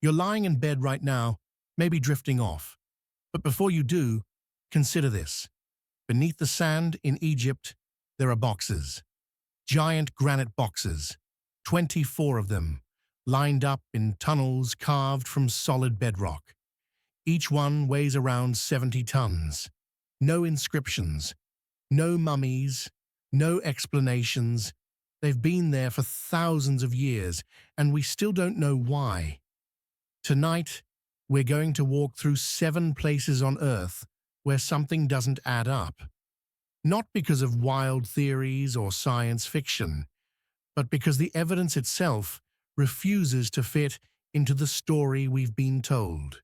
You're lying in bed right now, maybe drifting off. But before you do, consider this. Beneath the sand in Egypt, there are boxes. Giant granite boxes, 24 of them, lined up in tunnels carved from solid bedrock. Each one weighs around 70 tons. No inscriptions, no mummies, no explanations. They've been there for thousands of years, and we still don't know why. Tonight, we're going to walk through 7 places on Earth where something doesn't add up. Not because of wild theories or science fiction, but because the evidence itself refuses to fit into the story we've been told.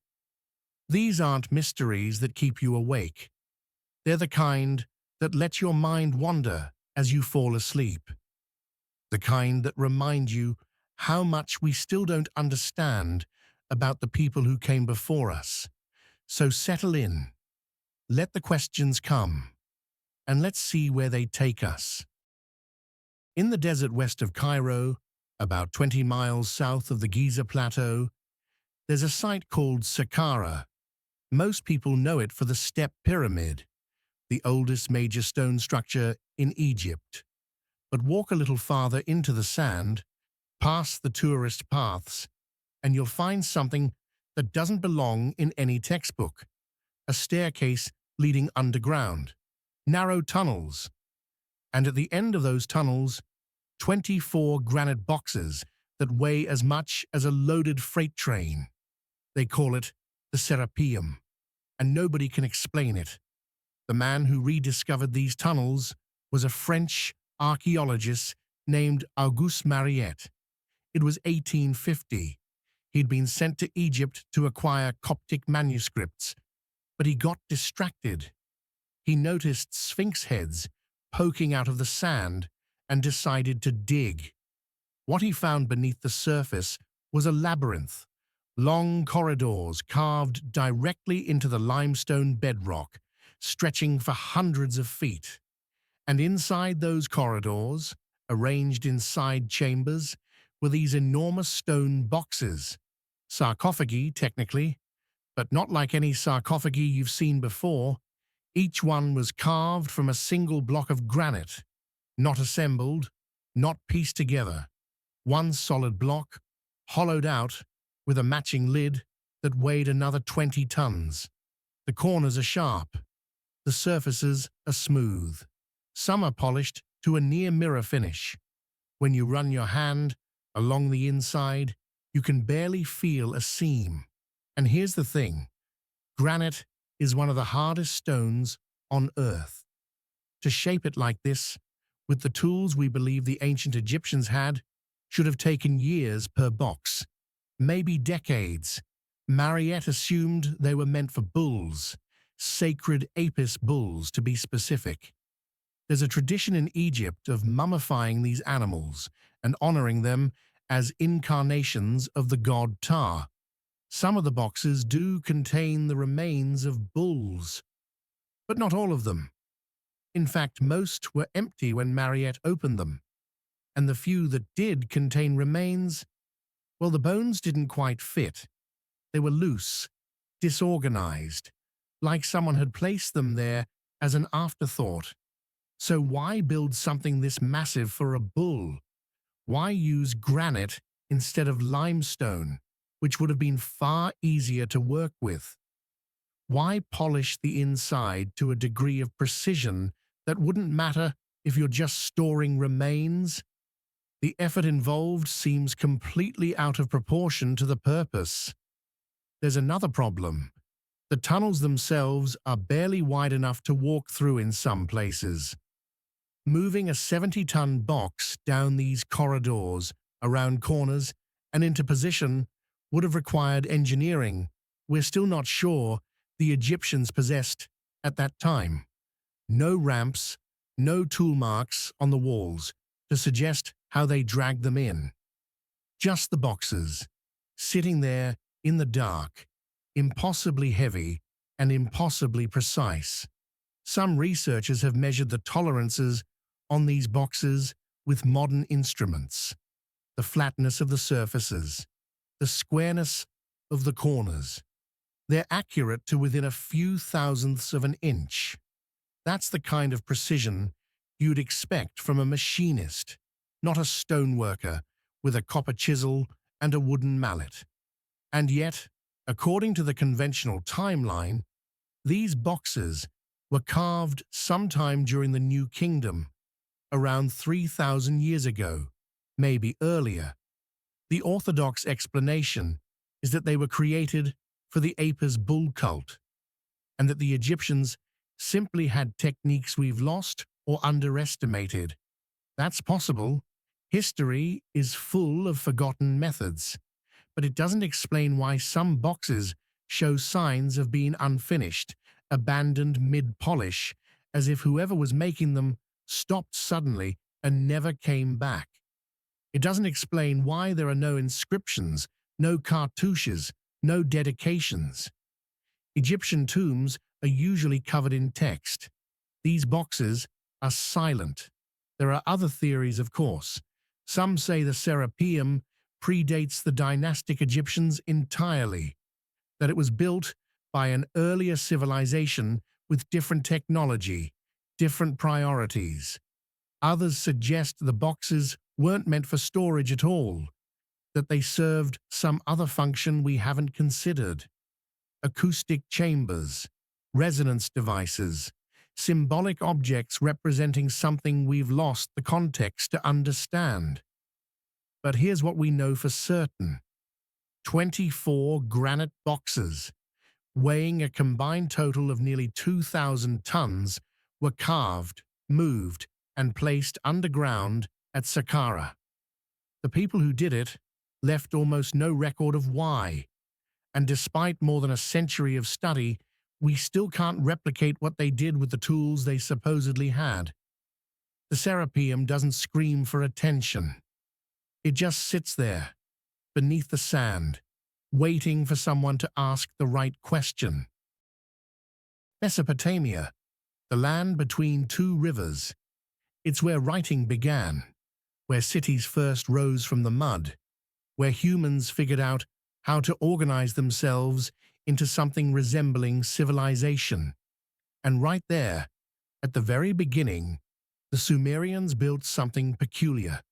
These aren't mysteries that keep you awake. They're the kind that let your mind wander as you fall asleep. The kind that remind you how much we still don't understand about the people who came before us. So settle in, let the questions come, and let's see where they take us. In the desert west of Cairo, about 20 miles south of the Giza Plateau, there's a site called Saqqara. Most people know it for the Step Pyramid, the oldest major stone structure in Egypt. But walk a little farther into the sand, past the tourist paths, and you'll find something that doesn't belong in any textbook. A staircase leading underground, narrow tunnels, and at the end of those tunnels, 24 granite boxes that weigh as much as a loaded freight train. They call it the Serapeum, and nobody can explain it. The man who rediscovered these tunnels was a French archaeologist named Auguste Mariette. It was 1850. He'd been sent to Egypt to acquire Coptic manuscripts, but he got distracted. He noticed sphinx heads poking out of the sand and decided to dig. What he found beneath the surface was a labyrinth, long corridors carved directly into the limestone bedrock, stretching for hundreds of feet. And inside those corridors, arranged in side chambers, were these enormous stone boxes. Sarcophagi, technically, but not like any sarcophagi you've seen before. Each one was carved from a single block of granite, not assembled, not pieced together. One solid block, hollowed out, with a matching lid that weighed another 20 tons. The corners are sharp. The surfaces are smooth. Some are polished to a near-mirror finish. When you run your hand along the inside, you can barely feel a seam. And here's the thing. Granite is one of the hardest stones on Earth. To shape it like this, with the tools we believe the ancient Egyptians had, should have taken years per box, maybe decades. Mariette assumed they were meant for bulls, sacred Apis bulls to be specific. There's a tradition in Egypt of mummifying these animals and honoring them as incarnations of the god Ptah. Some of the boxes do contain the remains of bulls, but not all of them. In fact, most were empty when Mariette opened them, and the few that did contain remains, well, the bones didn't quite fit. They were loose, disorganized, like someone had placed them there as an afterthought. So why build something this massive for a bull? Why use granite instead of limestone, which would have been far easier to work with? Why polish the inside to a degree of precision that wouldn't matter if you're just storing remains? The effort involved seems completely out of proportion to the purpose. There's another problem. The tunnels themselves are barely wide enough to walk through in some places. Moving a 70-ton box down these corridors, around corners, and into position would have required engineering we're still not sure the Egyptians possessed at that time. No ramps, no tool marks on the walls to suggest how they dragged them in. Just the boxes, sitting there in the dark, impossibly heavy and impossibly precise. Some researchers have measured the tolerances on these boxes with modern instruments. The flatness of the surfaces, the squareness of the corners. They're accurate to within a few thousandths of an inch. That's the kind of precision you'd expect from a machinist, not a stoneworker with a copper chisel and a wooden mallet. And yet, according to the conventional timeline, these boxes were carved sometime during the New Kingdom, around 3,000 years ago, maybe earlier. The orthodox explanation is that they were created for the Apis bull cult, and that the Egyptians simply had techniques we've lost or underestimated. That's possible. History is full of forgotten methods, but it doesn't explain why some boxes show signs of being unfinished, abandoned mid-polish, as if whoever was making them stopped suddenly and never came back. It doesn't explain why there are no inscriptions, no cartouches, no dedications. Egyptian tombs are usually covered in text. These boxes are silent. There are other theories, of course. Some say the Serapeum predates the dynastic Egyptians entirely, that it was built by an earlier civilization with different technology, different priorities. Others suggest the boxes weren't meant for storage at all, that they served some other function we haven't considered. Acoustic chambers, resonance devices, symbolic objects representing something we've lost the context to understand. But here's what we know for certain. 24 granite boxes, weighing a combined total of nearly 2,000 tons, were carved, moved, and placed underground at Saqqara. The people who did it left almost no record of why, and despite more than a century of study, we still can't replicate what they did with the tools they supposedly had. The Serapeum doesn't scream for attention. It just sits there, beneath the sand, waiting for someone to ask the right question. Mesopotamia, the land between two rivers. It's where writing began, where cities first rose from the mud, where humans figured out how to organize themselves into something resembling civilization. And right there, at the very beginning, the Sumerians built something peculiar.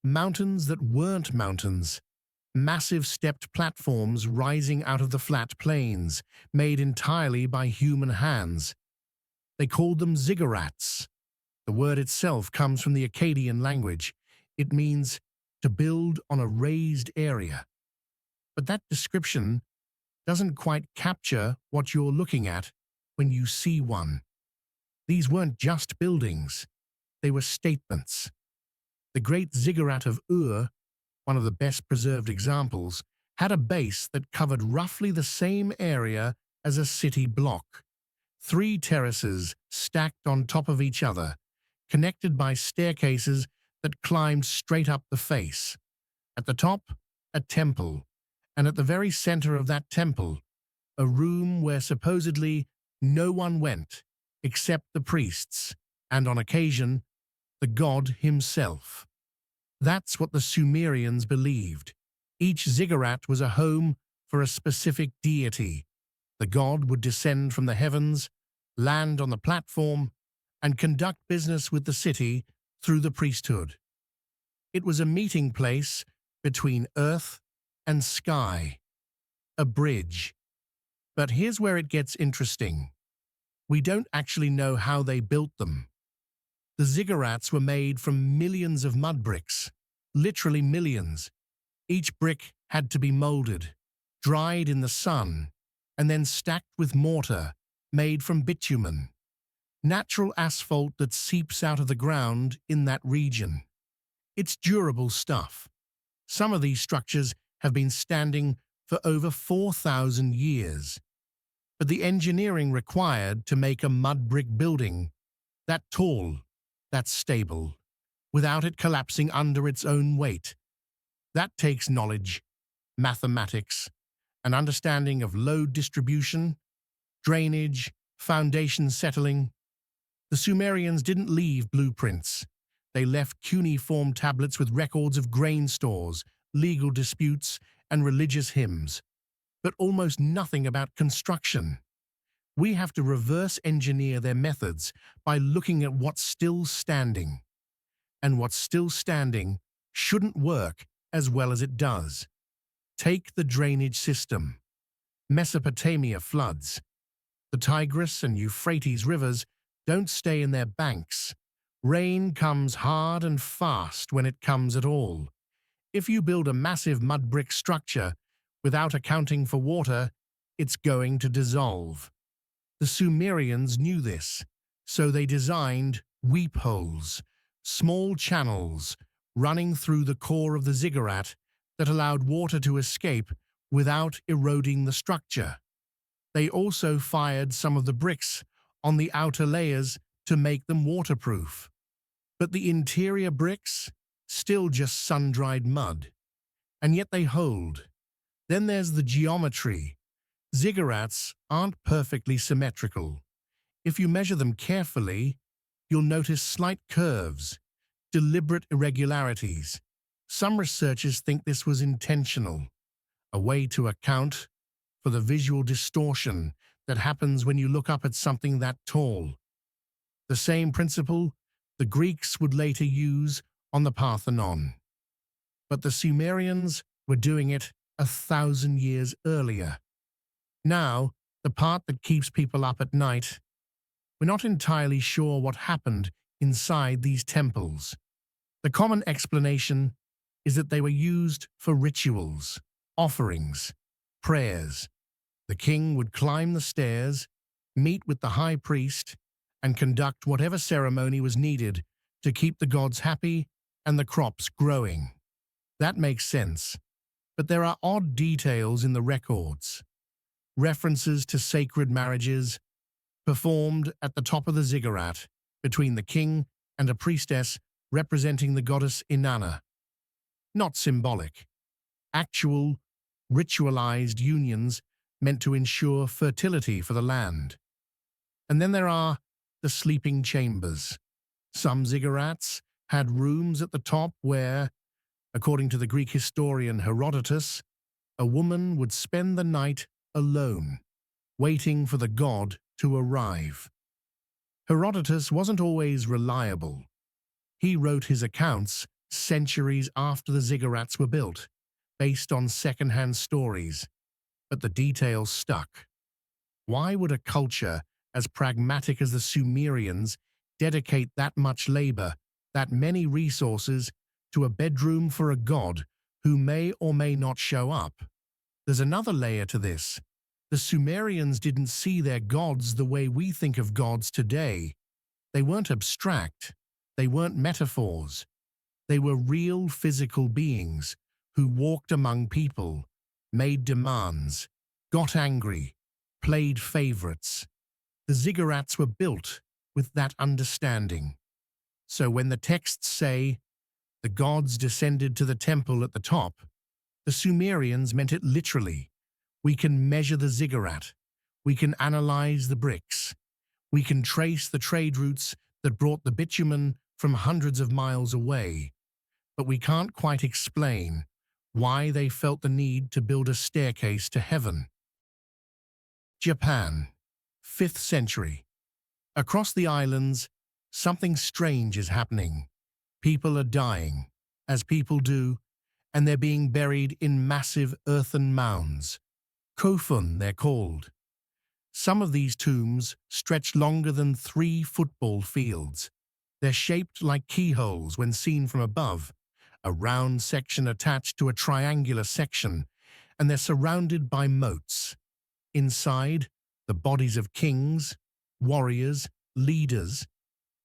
Mountains that weren't mountains, massive stepped platforms rising out of the flat plains, made entirely by human hands. They called them ziggurats. The word itself comes from the Akkadian language. It means to build on a raised area. But that description doesn't quite capture what you're looking at when you see one. These weren't just buildings, they were statements. The great ziggurat of Ur, one of the best preserved examples, had a base that covered roughly the same area as a city block. 3 terraces stacked on top of each other, connected by staircases that climbed straight up the face. At the top, a temple, and at the very center of that temple, a room where supposedly no one went except the priests, and on occasion, the god himself. That's what the Sumerians believed. Each ziggurat was a home for a specific deity. The god would descend from the heavens, land on the platform, and conduct business with the city through the priesthood. It was a meeting place between earth and sky, a bridge. But here's where it gets interesting. We don't actually know how they built them. The ziggurats were made from millions of mud bricks, literally millions. Each brick had to be molded, dried in the sun, and then stacked with mortar made from bitumen, natural asphalt that seeps out of the ground in that region. It's durable stuff. Some of these structures have been standing for over 4,000 years. But the engineering required to make a mud brick building, that tall, that stable, without it collapsing under its own weight, that takes knowledge, mathematics, an understanding of load distribution, drainage, foundation settling. The Sumerians didn't leave blueprints. They left cuneiform tablets with records of grain stores, legal disputes, and religious hymns. but almost nothing about construction. We have to reverse engineer their methods by looking at what's still standing. And what's still standing shouldn't work as well as it does. Take the drainage system. Mesopotamia floods. The Tigris and Euphrates rivers don't stay in their banks. Rain comes hard and fast when it comes at all. If you build a massive mud brick structure without accounting for water, it's going to dissolve. The Sumerians knew this, so they designed weep holes, small channels running through the core of the ziggurat that allowed water to escape without eroding the structure. They also fired some of the bricks on the outer layers to make them waterproof. But the interior bricks, still just sun-dried mud. And yet they hold. Then there's the geometry. Ziggurats aren't perfectly symmetrical. If you measure them carefully, you'll notice slight curves, deliberate irregularities. Some researchers think this was intentional, a way to account for the visual distortion that happens when you look up at something that tall. The same principle the Greeks would later use on the Parthenon. But the Sumerians were doing it 1,000 years earlier. Now, the part that keeps people up at night, we're not entirely sure what happened inside these temples. The common explanation is that they were used for rituals, offerings, prayers. The king would climb the stairs, meet with the high priest, and conduct whatever ceremony was needed to keep the gods happy and the crops growing. That makes sense, but there are odd details in the records. References to sacred marriages performed at the top of the ziggurat between the king and a priestess representing the goddess Inanna. Not symbolic. Actual, ritualized unions meant to ensure fertility for the land. And then there are the sleeping chambers. Some ziggurats had rooms at the top where, according to the Greek historian Herodotus, a woman would spend the night alone, waiting for the god to arrive. Herodotus wasn't always reliable. He wrote his accounts centuries after the ziggurats were built, based on second-hand stories, but the details stuck. Why would a culture as pragmatic as the Sumerians dedicate that much labor, that many resources, to a bedroom for a god who may or may not show up? There's another layer to this. The Sumerians didn't see their gods the way we think of gods today. They weren't abstract. They weren't metaphors. They were real physical beings who walked among people, made demands, got angry, played favorites. The ziggurats were built with that understanding. So when the texts say, the gods descended to the temple at the top, the Sumerians meant it literally. We can measure the ziggurat. We can analyze the bricks. We can trace the trade routes that brought the bitumen from hundreds of miles away. But we can't quite explain why they felt the need to build a staircase to heaven. Japan, 5th century. Across the islands, something strange is happening. People are dying, as people do, and they're being buried in massive earthen mounds. Kofun, they're called. Some of these tombs stretch longer than 3 football fields. They're shaped like keyholes when seen from above, a round section attached to a triangular section, and they're surrounded by moats. Inside, the bodies of kings, warriors, leaders,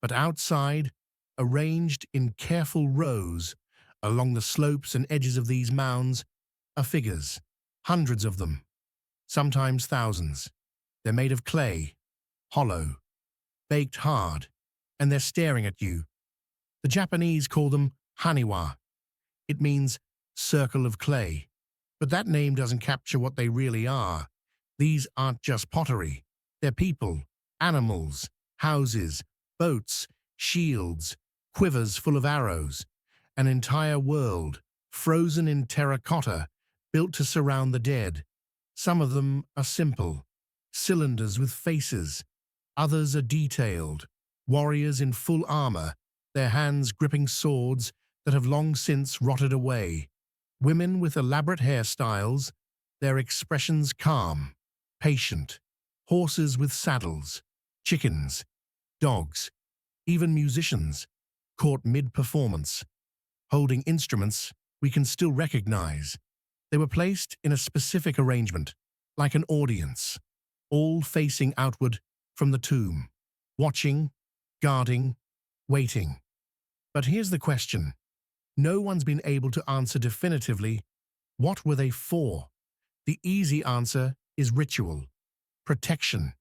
but outside, arranged in careful rows along the slopes and edges of these mounds, are figures, hundreds of them, sometimes thousands. They're made of clay, hollow, baked hard, and they're staring at you. The Japanese call them Haniwa. It means circle of clay, but that name doesn't capture what they really are. These aren't just pottery. They're people, animals, houses, boats, shields, quivers full of arrows, an entire world, frozen in terracotta, built to surround the dead. Some of them are simple, cylinders with faces. Others are detailed, warriors in full armor, their hands gripping swords that have long since rotted away. Women with elaborate hairstyles, their expressions calm, patient. Horses with saddles, chickens, dogs, even musicians, caught mid-performance, holding instruments we can still recognize. They were placed in a specific arrangement, like an audience, all facing outward from the tomb, watching, guarding, waiting. But here's the question. No one's been able to answer definitively, what were they for? The easy answer is ritual, protection.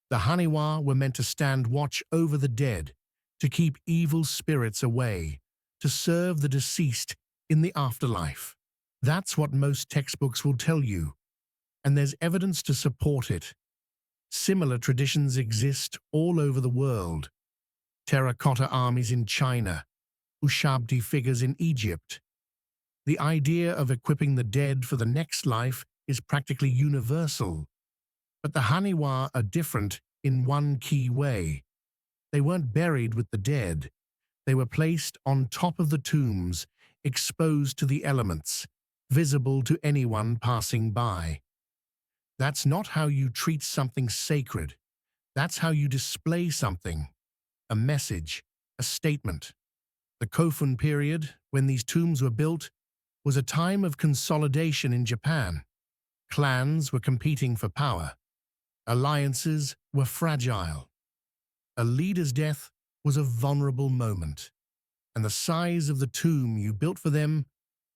The Haniwa were meant to stand watch over the dead, to keep evil spirits away, to serve the deceased in the afterlife. That's what most textbooks will tell you, and there's evidence to support it. Similar traditions exist all over the world. Terracotta armies in China, Ushabti figures in Egypt. The idea of equipping the dead for the next life is practically universal. But the Haniwa are different in one key way. They weren't buried with the dead. They were placed on top of the tombs, exposed to the elements, visible to anyone passing by. That's not how you treat something sacred. That's how you display something, a message, a statement. The Kofun period, when these tombs were built, was a time of consolidation in Japan. Clans were competing for power. Alliances were fragile. A leader's death was a vulnerable moment, and the size of the tomb you built for them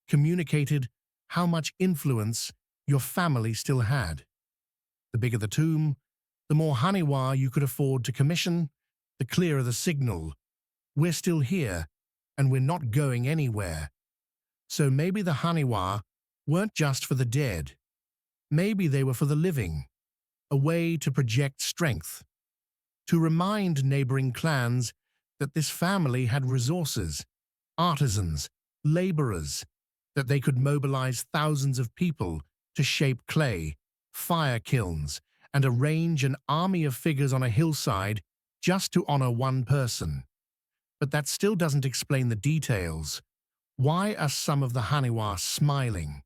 communicated how much influence your family still had. The bigger the tomb, the more Haniwa you could afford to commission, the clearer the signal. We're still here, and we're not going anywhere. So maybe the Haniwa weren't just for the dead. Maybe they were for the living, a way to project strength, to remind neighboring clans that this family had resources, artisans, laborers, that they could mobilize thousands of people to shape clay, fire kilns, and arrange an army of figures on a hillside just to honor one person. But that still doesn't explain the details. Why are some of the Haniwa smiling?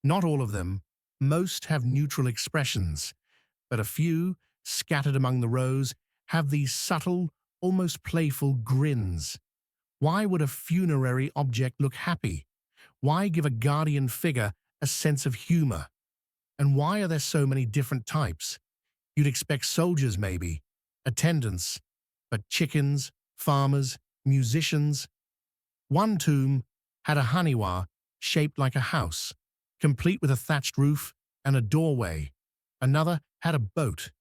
Not all of them. Most have neutral expressions, but a few, scattered among the rows, have these subtle, almost playful grins. Why would a funerary object look happy? Why give a guardian figure a sense of humor? And why are there so many different types? You'd expect soldiers maybe, attendants, but chickens, farmers, musicians. One tomb had a Haniwa shaped like a house, complete with a thatched roof and a doorway. Another had a boat.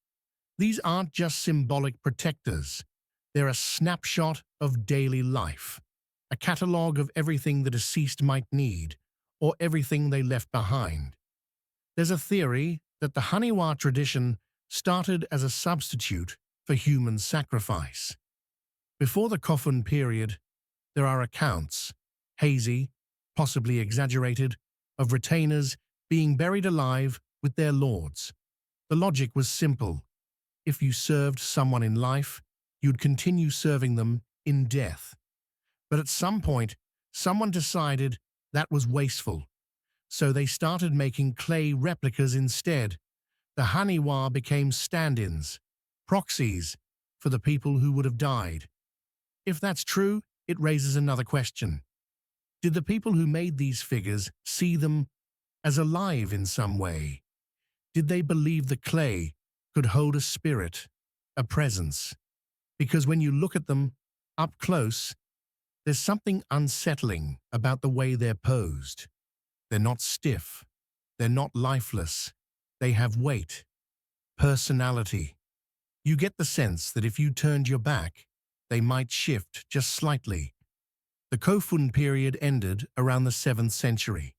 These aren't just symbolic protectors. They're a snapshot of daily life, a catalogue of everything the deceased might need, or everything they left behind. There's a theory that the Haniwa tradition started as a substitute for human sacrifice. Before the Kofun period, there are accounts, hazy, possibly exaggerated, of retainers being buried alive with their lords. The logic was simple. If you served someone in life, you'd continue serving them in death. But at some point, someone decided that was wasteful. So they started making clay replicas instead. The Haniwa became stand-ins, proxies, for the people who would have died. If that's true, it raises another question. Did the people who made these figures see them as alive in some way? Did they believe the clay could hold a spirit, a presence? Because when you look at them up close, there's something unsettling about the way they're posed. They're not stiff. They're not lifeless. They have weight, personality. You get the sense that if you turned your back, they might shift just slightly. The Kofun period ended around the 7th century.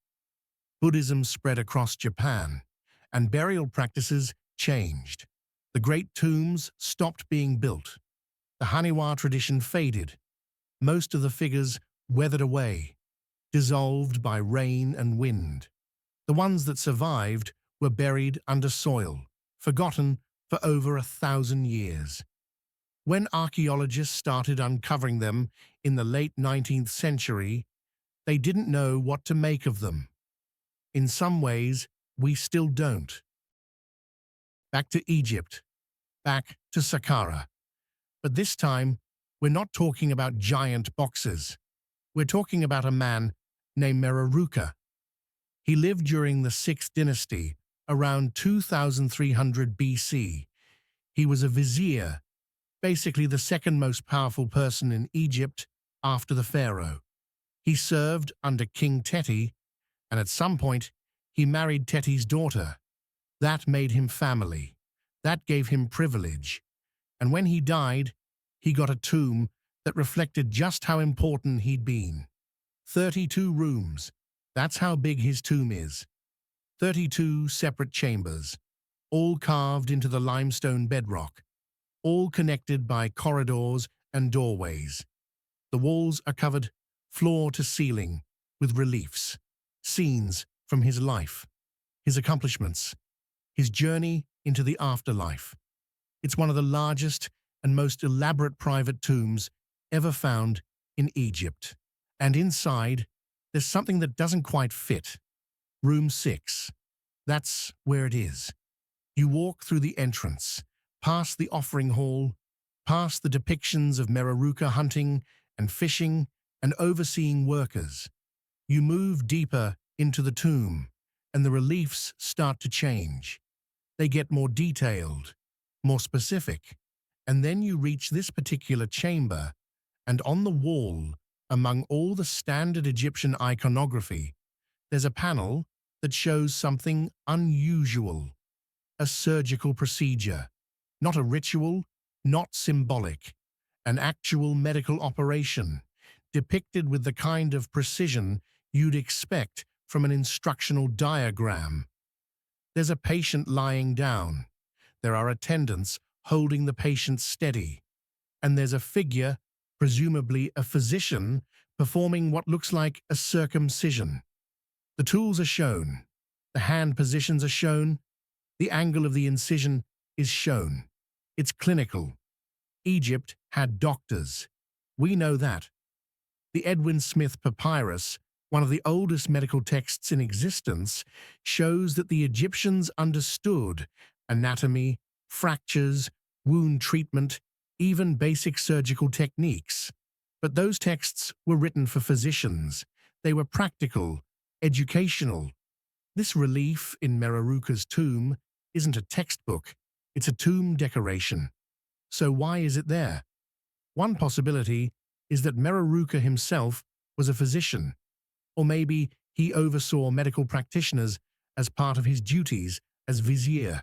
Buddhism spread across Japan, and burial practices changed. The great tombs stopped being built. The Haniwa tradition faded. Most of the figures weathered away, dissolved by rain and wind. The ones that survived were buried under soil, forgotten for over 1,000 years. When archaeologists started uncovering them in the late 19th century, they didn't know what to make of them. In some ways, we still don't. Back to Egypt, back to Saqqara. But this time, we're not talking about giant boxes. We're talking about a man named Mereruka. He lived during the 6th dynasty, around 2300 BC. He was a vizier, basically the second most powerful person in Egypt after the pharaoh. He served under King Teti, and at some point, he married Teti's daughter. That made him family. That gave him privilege. And when he died, he got a tomb that reflected just how important he'd been. 32 rooms. That's how big his tomb is. 32 separate chambers, all carved into the limestone bedrock, all connected by corridors and doorways. The walls are covered floor to ceiling with reliefs, scenes from his life, his accomplishments, his journey into the afterlife. It's one of the largest and most elaborate private tombs ever found in Egypt. And inside, there's something that doesn't quite fit. Room 6. That's where it is. You walk through the entrance, past the offering hall, past the depictions of Mereruka hunting and fishing and overseeing workers. You move deeper into the tomb, and the reliefs start to change. They get more detailed, more specific, and then you reach this particular chamber, and on the wall, among all the standard Egyptian iconography, there's a panel that shows something unusual. A surgical procedure. Not a ritual, not symbolic. An actual medical operation, depicted with the kind of precision you'd expect from an instructional diagram. There's a patient lying down. There are attendants holding the patient steady. And there's a figure, presumably a physician, performing what looks like a circumcision. The tools are shown. The hand positions are shown. The angle of the incision is shown. It's clinical. Egypt had doctors. We know that. The Edwin Smith Papyrus, one of the oldest medical texts in existence, shows that the Egyptians understood anatomy, fractures, wound treatment, even basic surgical techniques. But those texts were written for physicians. They were practical, educational. This relief in Mereruka's tomb isn't a textbook, it's a tomb decoration. So why is it there? One possibility is that Mereruka himself was a physician, or maybe he oversaw medical practitioners as part of his duties as vizier.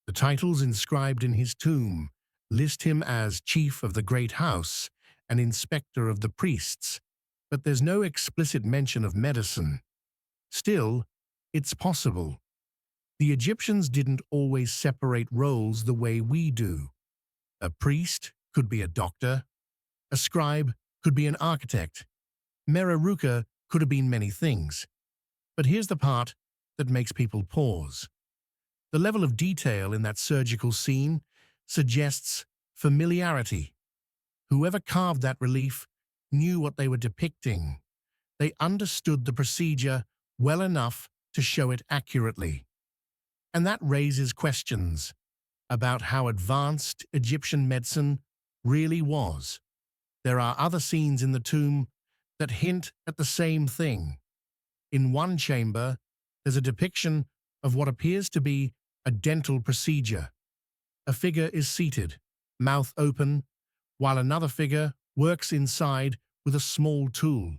The titles inscribed in his tomb list him as chief of the great house and inspector of the priests, but there's no explicit mention of medicine. Still, it's possible. The Egyptians didn't always separate roles the way we do. A priest could be a doctor. A scribe could be an architect. Mereruka could have been many things. But here's the part that makes people pause. The level of detail in that surgical scene suggests familiarity. Whoever carved that relief knew what they were depicting. They understood the procedure well enough to show it accurately. And that raises questions about how advanced Egyptian medicine really was. There are other scenes in the tomb that hint at the same thing. In one chamber, there's a depiction of what appears to be a dental procedure. A figure is seated, mouth open, while another figure works inside with a small tool.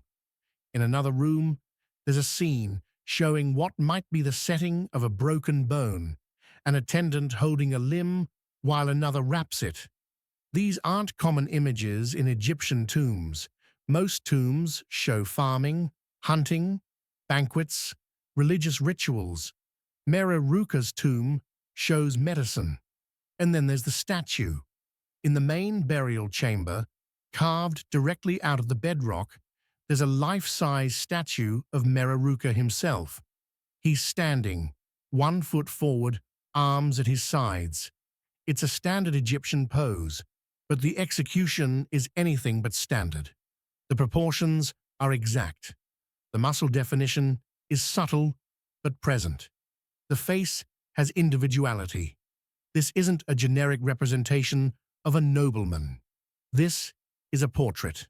In another room, there's a scene showing what might be the setting of a broken bone, an attendant holding a limb while another wraps it. These aren't common images in Egyptian tombs. Most tombs show farming, hunting, banquets, religious rituals. Mereruka's tomb shows medicine. And then there's the statue. In the main burial chamber, carved directly out of the bedrock, there's a life-size statue of Mereruka himself. He's standing, 1 foot forward, arms at his sides. It's a standard Egyptian pose, but the execution is anything but standard. The proportions are exact. The muscle definition is subtle but present. The face has individuality. This isn't a generic representation of a nobleman. This is a portrait.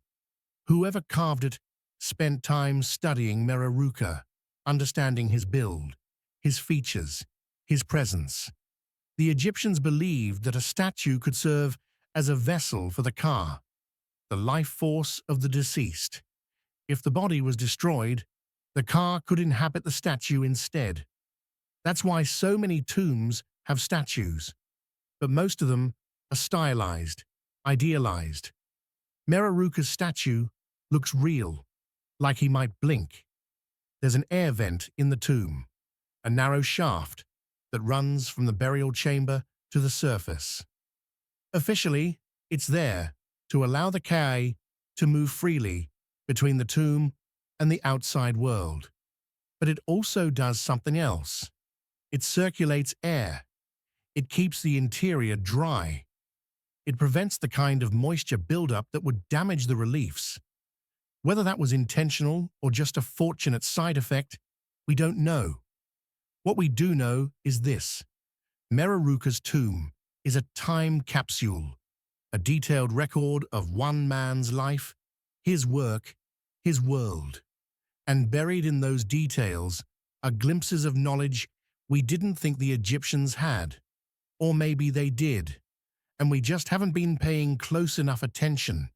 Whoever carved it spent time studying Mereruka, understanding his build, his features, his presence. The Egyptians believed that a statue could serve as a vessel for the ka, the life force of the deceased. If the body was destroyed, the ka could inhabit the statue instead. That's why so many tombs have statues, but most of them are stylized, idealized. Mereruka's statue looks real, like he might blink. There's an air vent in the tomb, a narrow shaft that runs from the burial chamber to the surface. Officially, it's there to allow the ka to move freely between the tomb and the outside world. But it also does something else. It circulates air. It keeps the interior dry. It prevents the kind of moisture buildup that would damage the reliefs. Whether that was intentional or just a fortunate side effect, we don't know. What we do know is this: Mereruka's tomb is a time capsule, a detailed record of one man's life, his work, his world. And buried in those details are glimpses of knowledge we didn't think the Egyptians had. Or maybe they did, and we just haven't been paying close enough attention.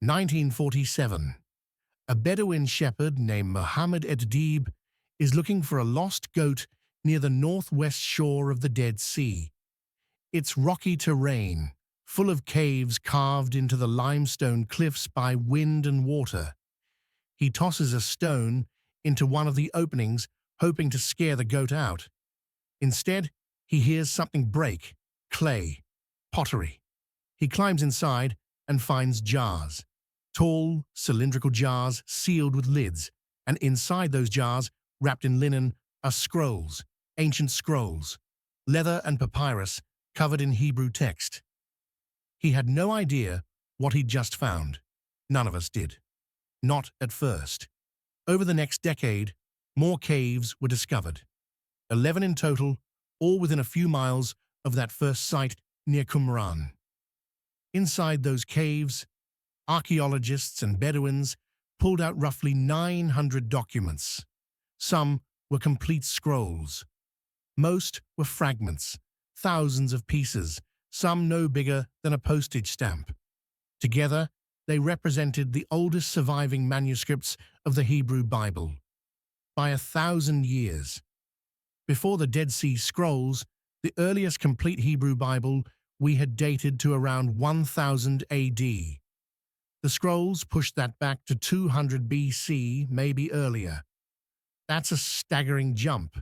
1947. A Bedouin shepherd named Mohammed Eddeeb is looking for a lost goat near the northwest shore of the Dead Sea. It's rocky terrain, full of caves carved into the limestone cliffs by wind and water. He tosses a stone into one of the openings, hoping to scare the goat out. Instead, he hears something break: clay, pottery. He climbs inside and finds jars. Tall, cylindrical jars sealed with lids, and inside those jars, wrapped in linen, are scrolls, ancient scrolls, leather and papyrus covered in Hebrew text. He had no idea what he'd just found. None of us did. Not at first. Over the next decade, more caves were discovered. 11 in total, all within a few miles of that first site near Qumran. Inside those caves, archaeologists and Bedouins pulled out roughly 900 documents. Some were complete scrolls. Most were fragments, thousands of pieces, some no bigger than a postage stamp. Together, they represented the oldest surviving manuscripts of the Hebrew Bible by 1,000 years. Before the Dead Sea Scrolls, the earliest complete Hebrew Bible we had dated to around 1000 AD. The scrolls pushed that back to 200 BC, maybe earlier. That's a staggering jump.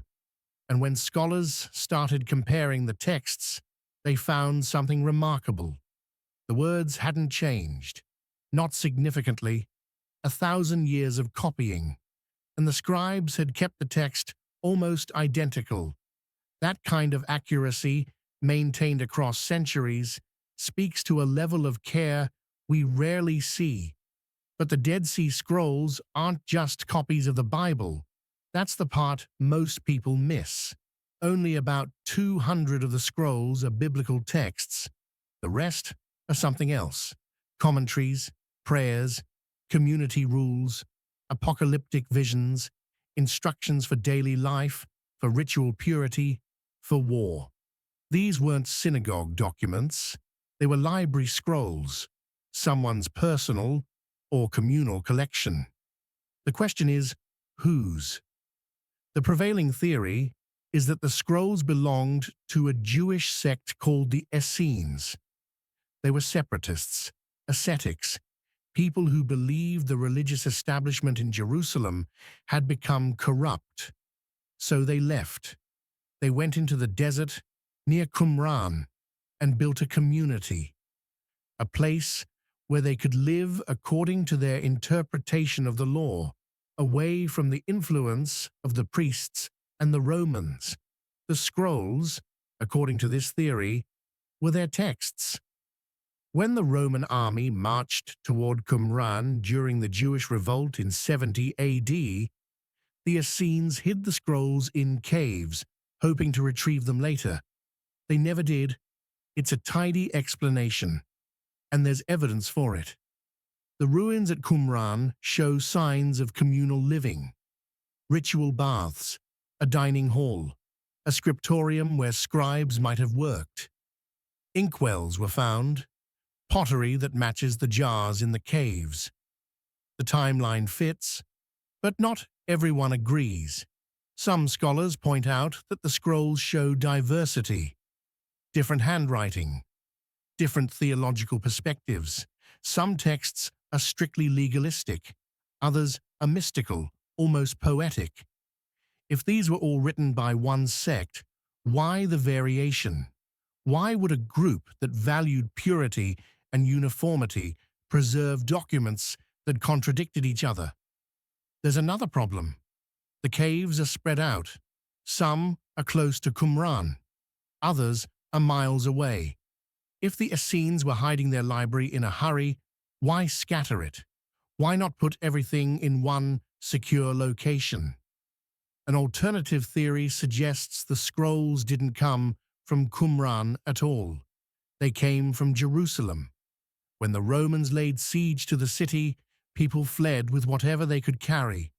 And when scholars started comparing the texts, they found something remarkable. The words hadn't changed, not significantly. 1,000 years of copying, and the scribes had kept the text almost identical. That kind of accuracy, maintained across centuries, speaks to a level of care we rarely see. But the Dead Sea Scrolls aren't just copies of the Bible. That's the part most people miss. Only about 200 of the scrolls are biblical texts. The rest are something else: commentaries, prayers, community rules, apocalyptic visions, instructions for daily life, for ritual purity, for war. These weren't synagogue documents. They were library scrolls, someone's personal or communal collection. The question is, whose? The prevailing theory is that the scrolls belonged to a Jewish sect called the Essenes. They were separatists, ascetics, people who believed the religious establishment in Jerusalem had become corrupt. So they left. They went into the desert near Qumran and built a community, a place where they could live according to their interpretation of the law, away from the influence of the priests and the Romans. The scrolls, according to this theory, were their texts. When the Roman army marched toward Qumran during the Jewish revolt in 70 AD, the Essenes hid the scrolls in caves, hoping to retrieve them later. They never did. It's a tidy explanation, and there's evidence for it. The ruins at Qumran show signs of communal living, ritual baths, a dining hall, a scriptorium where scribes might have worked. Inkwells were found, pottery that matches the jars in the caves. The timeline fits, but not everyone agrees. Some scholars point out that the scrolls show diversity, different handwriting, different theological perspectives. Some texts are strictly legalistic, others are mystical, almost poetic. If these were all written by one sect, why the variation? Why would a group that valued purity and uniformity preserve documents that contradicted each other? There's another problem. The caves are spread out. Some are close to Qumran, others are miles away. If the Essenes were hiding their library in a hurry, why scatter it? Why not put everything in one secure location? An alternative theory suggests the scrolls didn't come from Qumran at all. They came from Jerusalem. When the Romans laid siege to the city, people fled with whatever they could carry.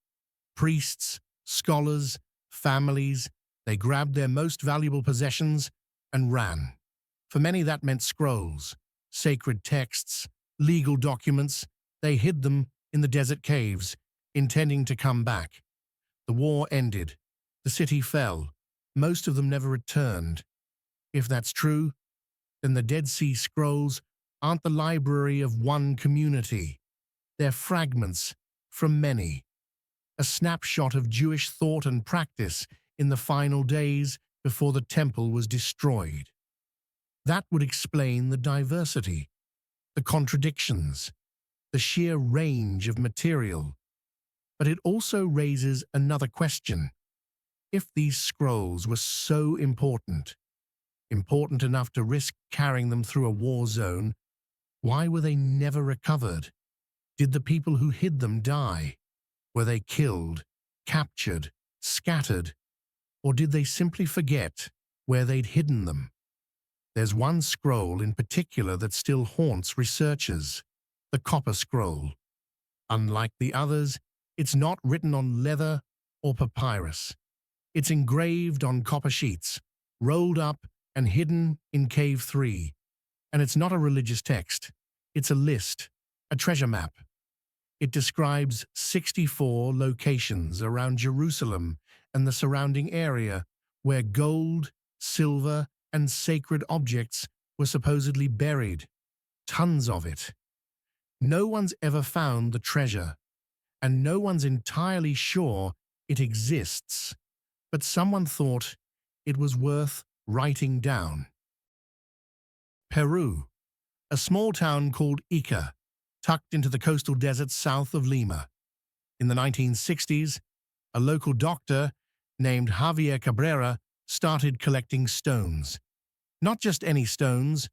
Priests, scholars, families, they grabbed their most valuable possessions and ran. For many that meant scrolls, sacred texts, legal documents. They hid them in the desert caves, intending to come back. The war ended. The city fell. Most of them never returned. If that's true, then the Dead Sea Scrolls aren't the library of one community. They're fragments from many. A snapshot of Jewish thought and practice in the final days before the temple was destroyed. That would explain the diversity, the contradictions, the sheer range of material. But it also raises another question. If these scrolls were so important enough to risk carrying them through a war zone, why were they never recovered? Did the people who hid them die? Were they killed, captured, scattered? Or did they simply forget where they'd hidden them? There's one scroll in particular that still haunts researchers, the Copper Scroll. Unlike the others, it's not written on leather or papyrus. It's engraved on copper sheets, rolled up and hidden in Cave 3. And it's not a religious text. It's a list, a treasure map. It describes 64 locations around Jerusalem and the surrounding area where gold, silver, and sacred objects were supposedly buried. Tons of it. No one's ever found the treasure, and no one's entirely sure it exists, but someone thought it was worth writing down. Peru, a small town called Ica, tucked into the coastal desert south of Lima. In the 1960s, a local doctor named Javier Cabrera started collecting stones. Not just any stones,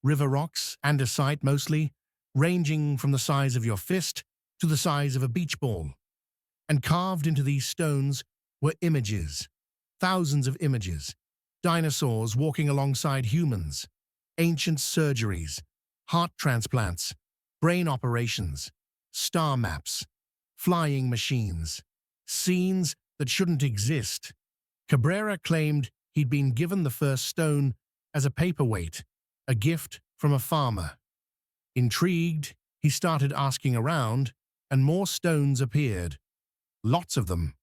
river rocks, andesite mostly, ranging from the size of your fist to the size of a beach ball. And carved into these stones were images, thousands of images, dinosaurs walking alongside humans, ancient surgeries, heart transplants, brain operations, star maps, flying machines, scenes that shouldn't exist. Cabrera claimed he'd been given the first stone as a paperweight, a gift from a farmer. Intrigued, he started asking around, and more stones appeared. Lots of them.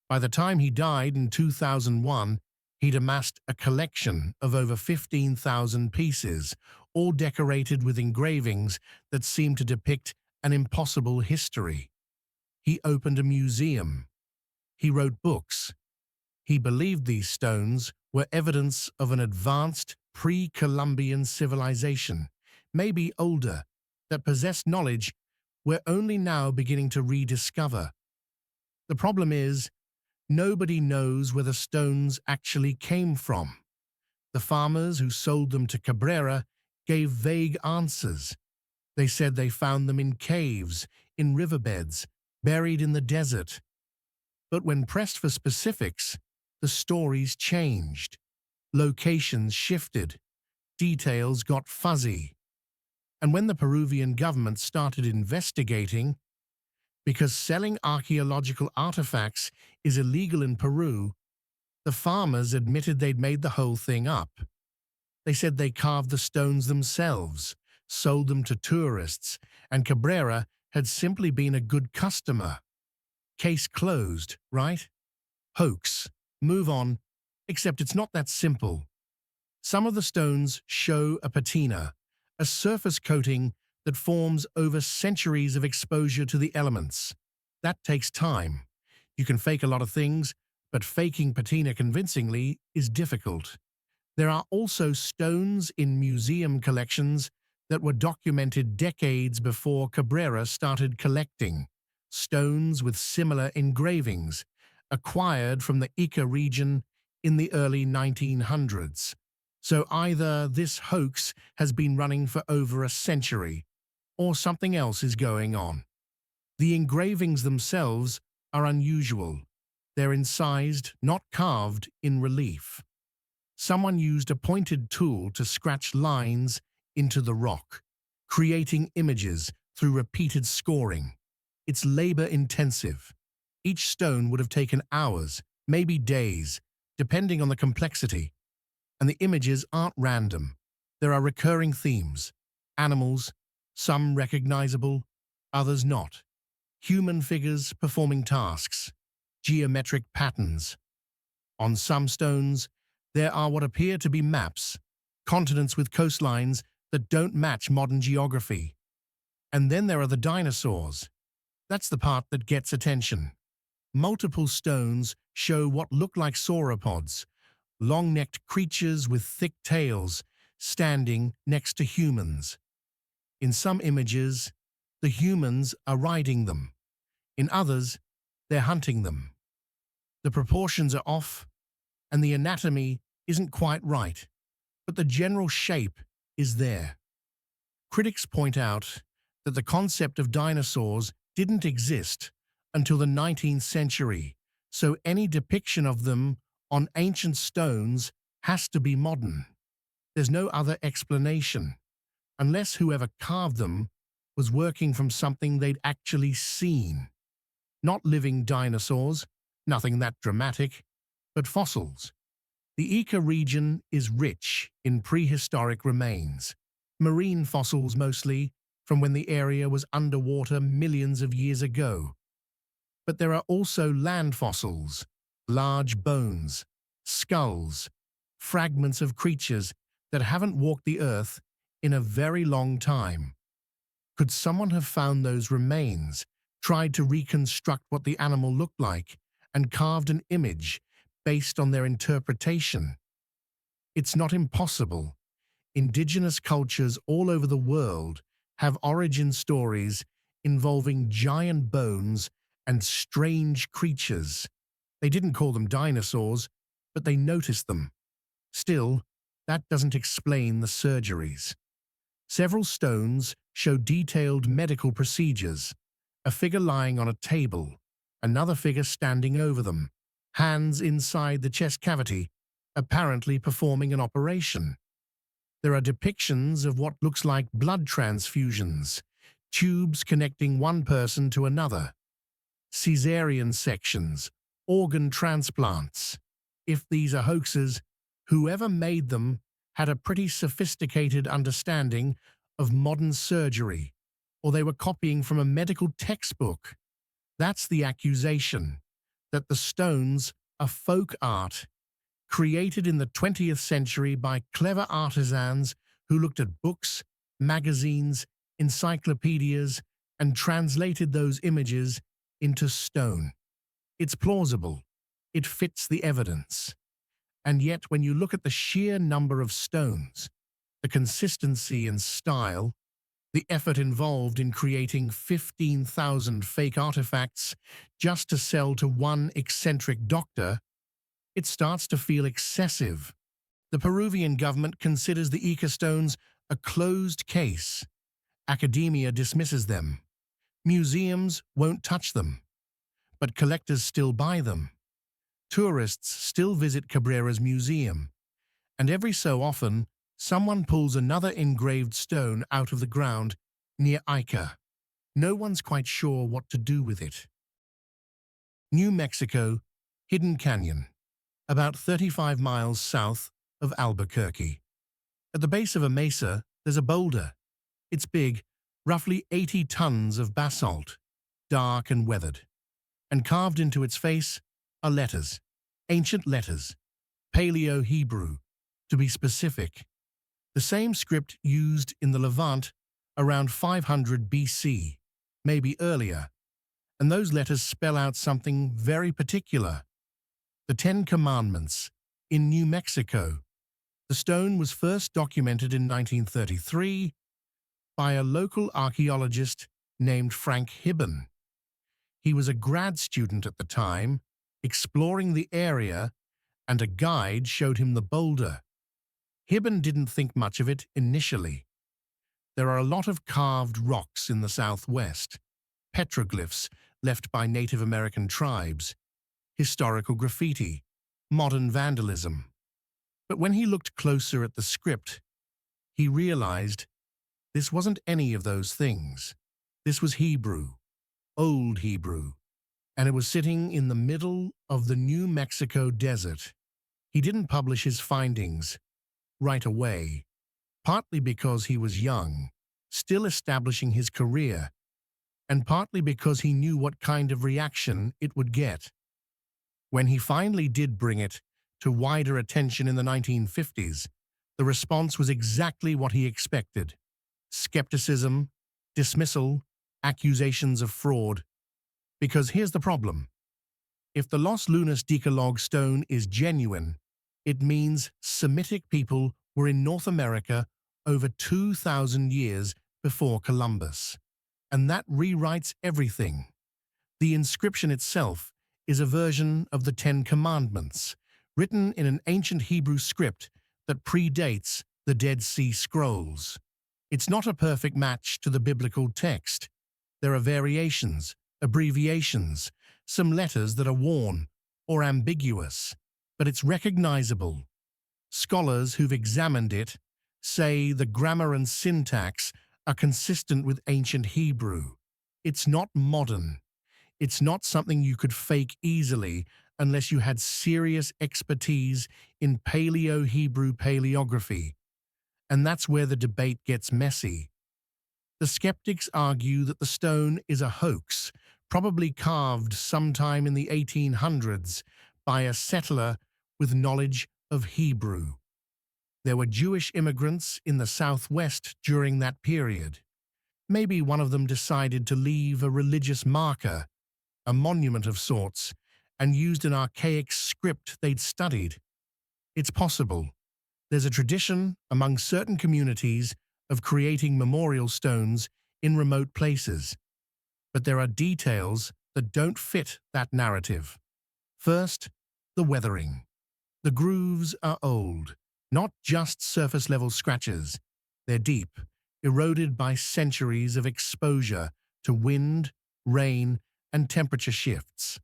By the time he died in 2001, he'd amassed a collection of over 15,000 pieces, all decorated with engravings that seemed to depict an impossible history. He opened a museum. He wrote books. He believed these stones were evidence of an advanced pre-Columbian civilization, maybe older, that possessed knowledge we're only now beginning to rediscover. The problem is, Nobody knows where the stones actually came from. The farmers who sold them to Cabrera gave vague answers. They said they found them in caves, in riverbeds, buried in the desert. But when pressed for specifics, the stories changed. Locations shifted. Details got fuzzy. And when the Peruvian government started investigating, because selling archaeological artifacts is illegal in Peru, the farmers admitted they'd made the whole thing up. They said they carved the stones themselves, sold them to tourists, and Cabrera had simply been a good customer. Case closed, right? Hoax. Move on. Except it's not that simple. Some of the stones show a patina, a surface coating that forms over centuries of exposure to the elements. That takes time. You can fake a lot of things, but faking patina convincingly is difficult. There are also stones in museum collections that were documented decades before Cabrera started collecting. Stones with similar engravings, acquired from the Ica region in the early 1900s. So either this hoax has been running for over a century, or something else is going on. The engravings themselves are unusual. They're incised, not carved, in relief. Someone used a pointed tool to scratch lines into the rock, creating images through repeated scoring. It's labor-intensive. Each stone would have taken hours, maybe days, depending on the complexity. And the images aren't random. There are recurring themes. Animals, some recognizable, others not. Human figures performing tasks. Geometric patterns. On some stones, there are what appear to be maps, continents with coastlines that don't match modern geography. And then there are the dinosaurs. That's the part that gets attention. Multiple stones show what look like sauropods, long-necked creatures with thick tails standing next to humans. In some images, the humans are riding them. In others, they're hunting them. The proportions are off, and the anatomy isn't quite right, but the general shape is there. Critics point out that the concept of dinosaurs didn't exist until the 19th century, so any depiction of them on ancient stones has to be modern. There's no other explanation, unless whoever carved them was working from something they'd actually seen. Not living dinosaurs, nothing that dramatic, but fossils. The Ica region is rich in prehistoric remains, marine fossils mostly, from when the area was underwater millions of years ago. But there are also land fossils, large bones, skulls, fragments of creatures that haven't walked the earth in a very long time. Could someone have found those remains, tried to reconstruct what the animal looked like, and carved an image based on their interpretation? It's not impossible. Indigenous cultures all over the world have origin stories involving giant bones and strange creatures. They didn't call them dinosaurs, but they noticed them. Still, that doesn't explain the surgeries. Several stones show detailed medical procedures, a figure lying on a table, another figure standing over them, hands inside the chest cavity, apparently performing an operation. There are depictions of what looks like blood transfusions, tubes connecting one person to another, caesarean sections, organ transplants. If these are hoaxes, whoever made them had a pretty sophisticated understanding of modern surgery, or they were copying from a medical textbook. That's the accusation, that the stones are folk art, created in the 20th century by clever artisans who looked at books, magazines, encyclopedias, and translated those images into stone. It's plausible. It fits the evidence. And yet, when you look at the sheer number of stones, the consistency and style, The effort involved in creating 15,000 fake artifacts just to sell to one eccentric doctor, it starts to feel excessive. The Peruvian government considers the Ica stones a closed case. Academia dismisses them. Museums won't touch them. But collectors still buy them. Tourists still visit Cabrera's museum. And every so often, someone pulls another engraved stone out of the ground near Ica. No one's quite sure what to do with it. New Mexico, Hidden Canyon, about 35 miles south of Albuquerque. At the base of a mesa, there's a boulder. It's big, roughly 80 tons of basalt, dark and weathered. And carved into its face are letters, ancient letters, Paleo-Hebrew, to be specific. The same script used in the Levant around 500 BC, maybe earlier, and those letters spell out something very particular. The Ten Commandments in New Mexico. The stone was first documented in 1933 by a local archaeologist named Frank Hibben. He was a grad student at the time, exploring the area, and a guide showed him the boulder. Hibben didn't think much of it initially. There are a lot of carved rocks in the southwest, petroglyphs left by Native American tribes, historical graffiti, modern vandalism. But when he looked closer at the script, he realized this wasn't any of those things. This was Hebrew, Old Hebrew, and it was sitting in the middle of the New Mexico desert. He didn't publish his findings right away, partly because he was young, still establishing his career, and partly because he knew what kind of reaction it would get. When he finally did bring it to wider attention in the 1950s, the response was exactly what he expected: skepticism, dismissal, accusations of fraud. Because here's the problem. If the Los Lunas Decalogue stone is genuine, it means Semitic people were in North America over 2,000 years before Columbus. And that rewrites everything. The inscription itself is a version of the Ten Commandments, written in an ancient Hebrew script that predates the Dead Sea Scrolls. It's not a perfect match to the biblical text. There are variations, abbreviations, some letters that are worn or ambiguous, but it's recognizable. Scholars who've examined it say the grammar and syntax are consistent with ancient Hebrew. It's not modern. It's not something you could fake easily unless you had serious expertise in Paleo-Hebrew paleography. And that's where the debate gets messy. The skeptics argue that the stone is a hoax, probably carved sometime in the 1800s by a settler with knowledge of Hebrew. There were Jewish immigrants in the Southwest during that period. Maybe one of them decided to leave a religious marker, a monument of sorts, and used an archaic script they'd studied. It's possible. There's a tradition among certain communities of creating memorial stones in remote places. But there are details that don't fit that narrative. First, the weathering. The grooves are old, not just surface-level scratches. They're deep, eroded by centuries of exposure to wind, rain, and temperature shifts.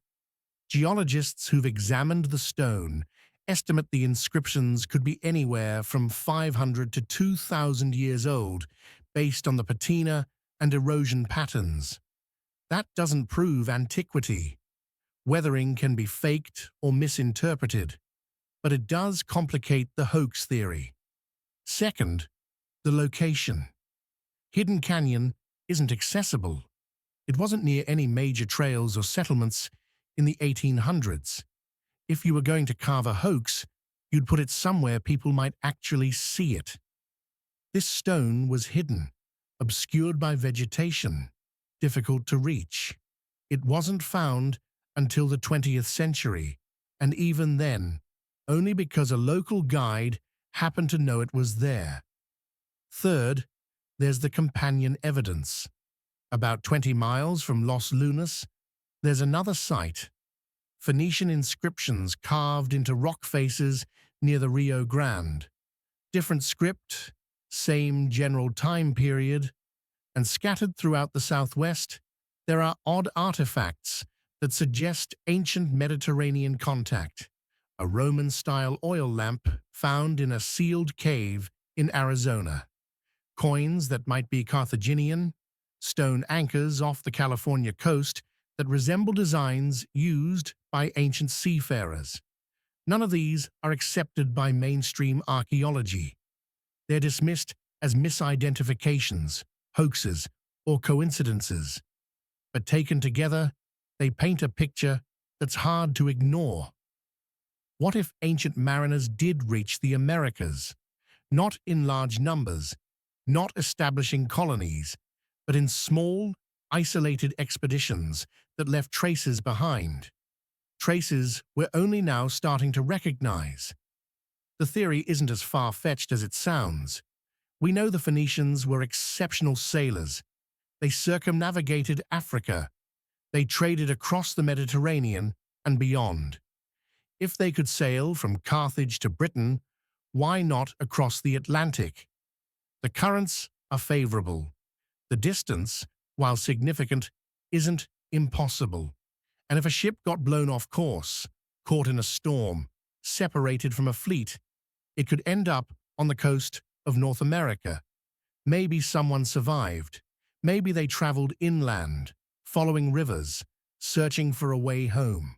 Geologists who've examined the stone estimate the inscriptions could be anywhere from 500 to 2,000 years old, based on the patina and erosion patterns. That doesn't prove antiquity. Weathering can be faked or misinterpreted, but it does complicate the hoax theory. Second, the location. Hidden Canyon isn't accessible. It wasn't near any major trails or settlements in the 1800s. If you were going to carve a hoax, you'd put it somewhere people might actually see it. This stone was hidden, obscured by vegetation, difficult to reach. It wasn't found until the 20th century, and even then, only because a local guide happened to know it was there. Third, there's the companion evidence. About 20 miles from Los Lunas, there's another site. Phoenician inscriptions carved into rock faces near the Rio Grande. Different script, same general time period, and scattered throughout the southwest, there are odd artifacts that suggest ancient Mediterranean contact. A Roman-style oil lamp found in a sealed cave in Arizona. Coins that might be Carthaginian, stone anchors off the California coast that resemble designs used by ancient seafarers. None of these are accepted by mainstream archaeology. They're dismissed as misidentifications, hoaxes, or coincidences. But taken together, they paint a picture that's hard to ignore. What if ancient mariners did reach the Americas? Not in large numbers, not establishing colonies, but in small, isolated expeditions that left traces behind. Traces we're only now starting to recognize. The theory isn't as far-fetched as it sounds. We know the Phoenicians were exceptional sailors. They circumnavigated Africa. They traded across the Mediterranean and beyond. If they could sail from Carthage to Britain, why not across the Atlantic? The currents are favorable. The distance, while significant, isn't impossible. And if a ship got blown off course, caught in a storm, separated from a fleet, it could end up on the coast of North America. Maybe someone survived. Maybe they traveled inland, following rivers, searching for a way home.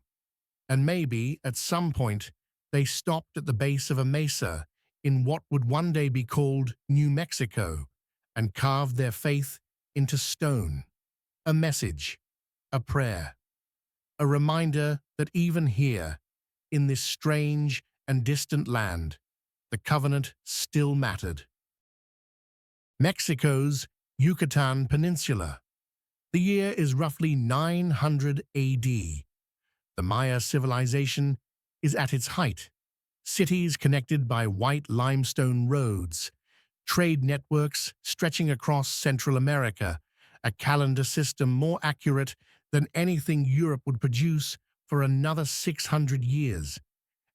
And maybe, at some point, they stopped at the base of a mesa in what would one day be called New Mexico and carved their faith into stone. A message, a prayer, a reminder that even here, in this strange and distant land, the covenant still mattered. Mexico's Yucatan Peninsula. The year is roughly 900 AD. The Maya civilization is at its height. Cities connected by white limestone roads, trade networks stretching across Central America, a calendar system more accurate than anything Europe would produce for another 600 years.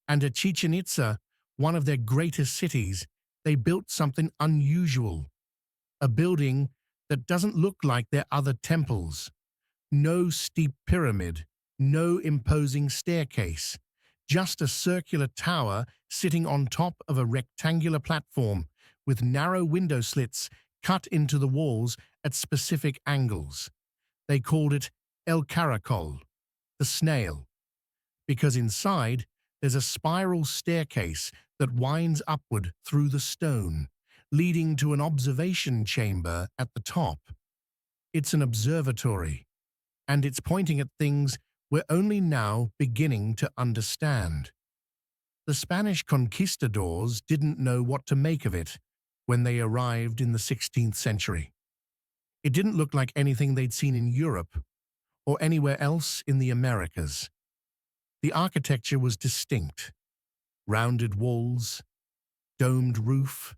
And at Chichen Itza, one of their greatest cities, they built something unusual. A building that doesn't look like their other temples. No steep pyramid, no imposing staircase, just a circular tower sitting on top of a rectangular platform with narrow window slits cut into the walls at specific angles. They called it El Caracol, the snail, because inside there's a spiral staircase that winds upward through the stone, leading to an observation chamber at the top. It's an observatory, and it's pointing at things we're only now beginning to understand. The Spanish conquistadors didn't know what to make of it when they arrived in the 16th century. It didn't look like anything they'd seen in Europe or anywhere else in the Americas. The architecture was distinct. Rounded walls, domed roof,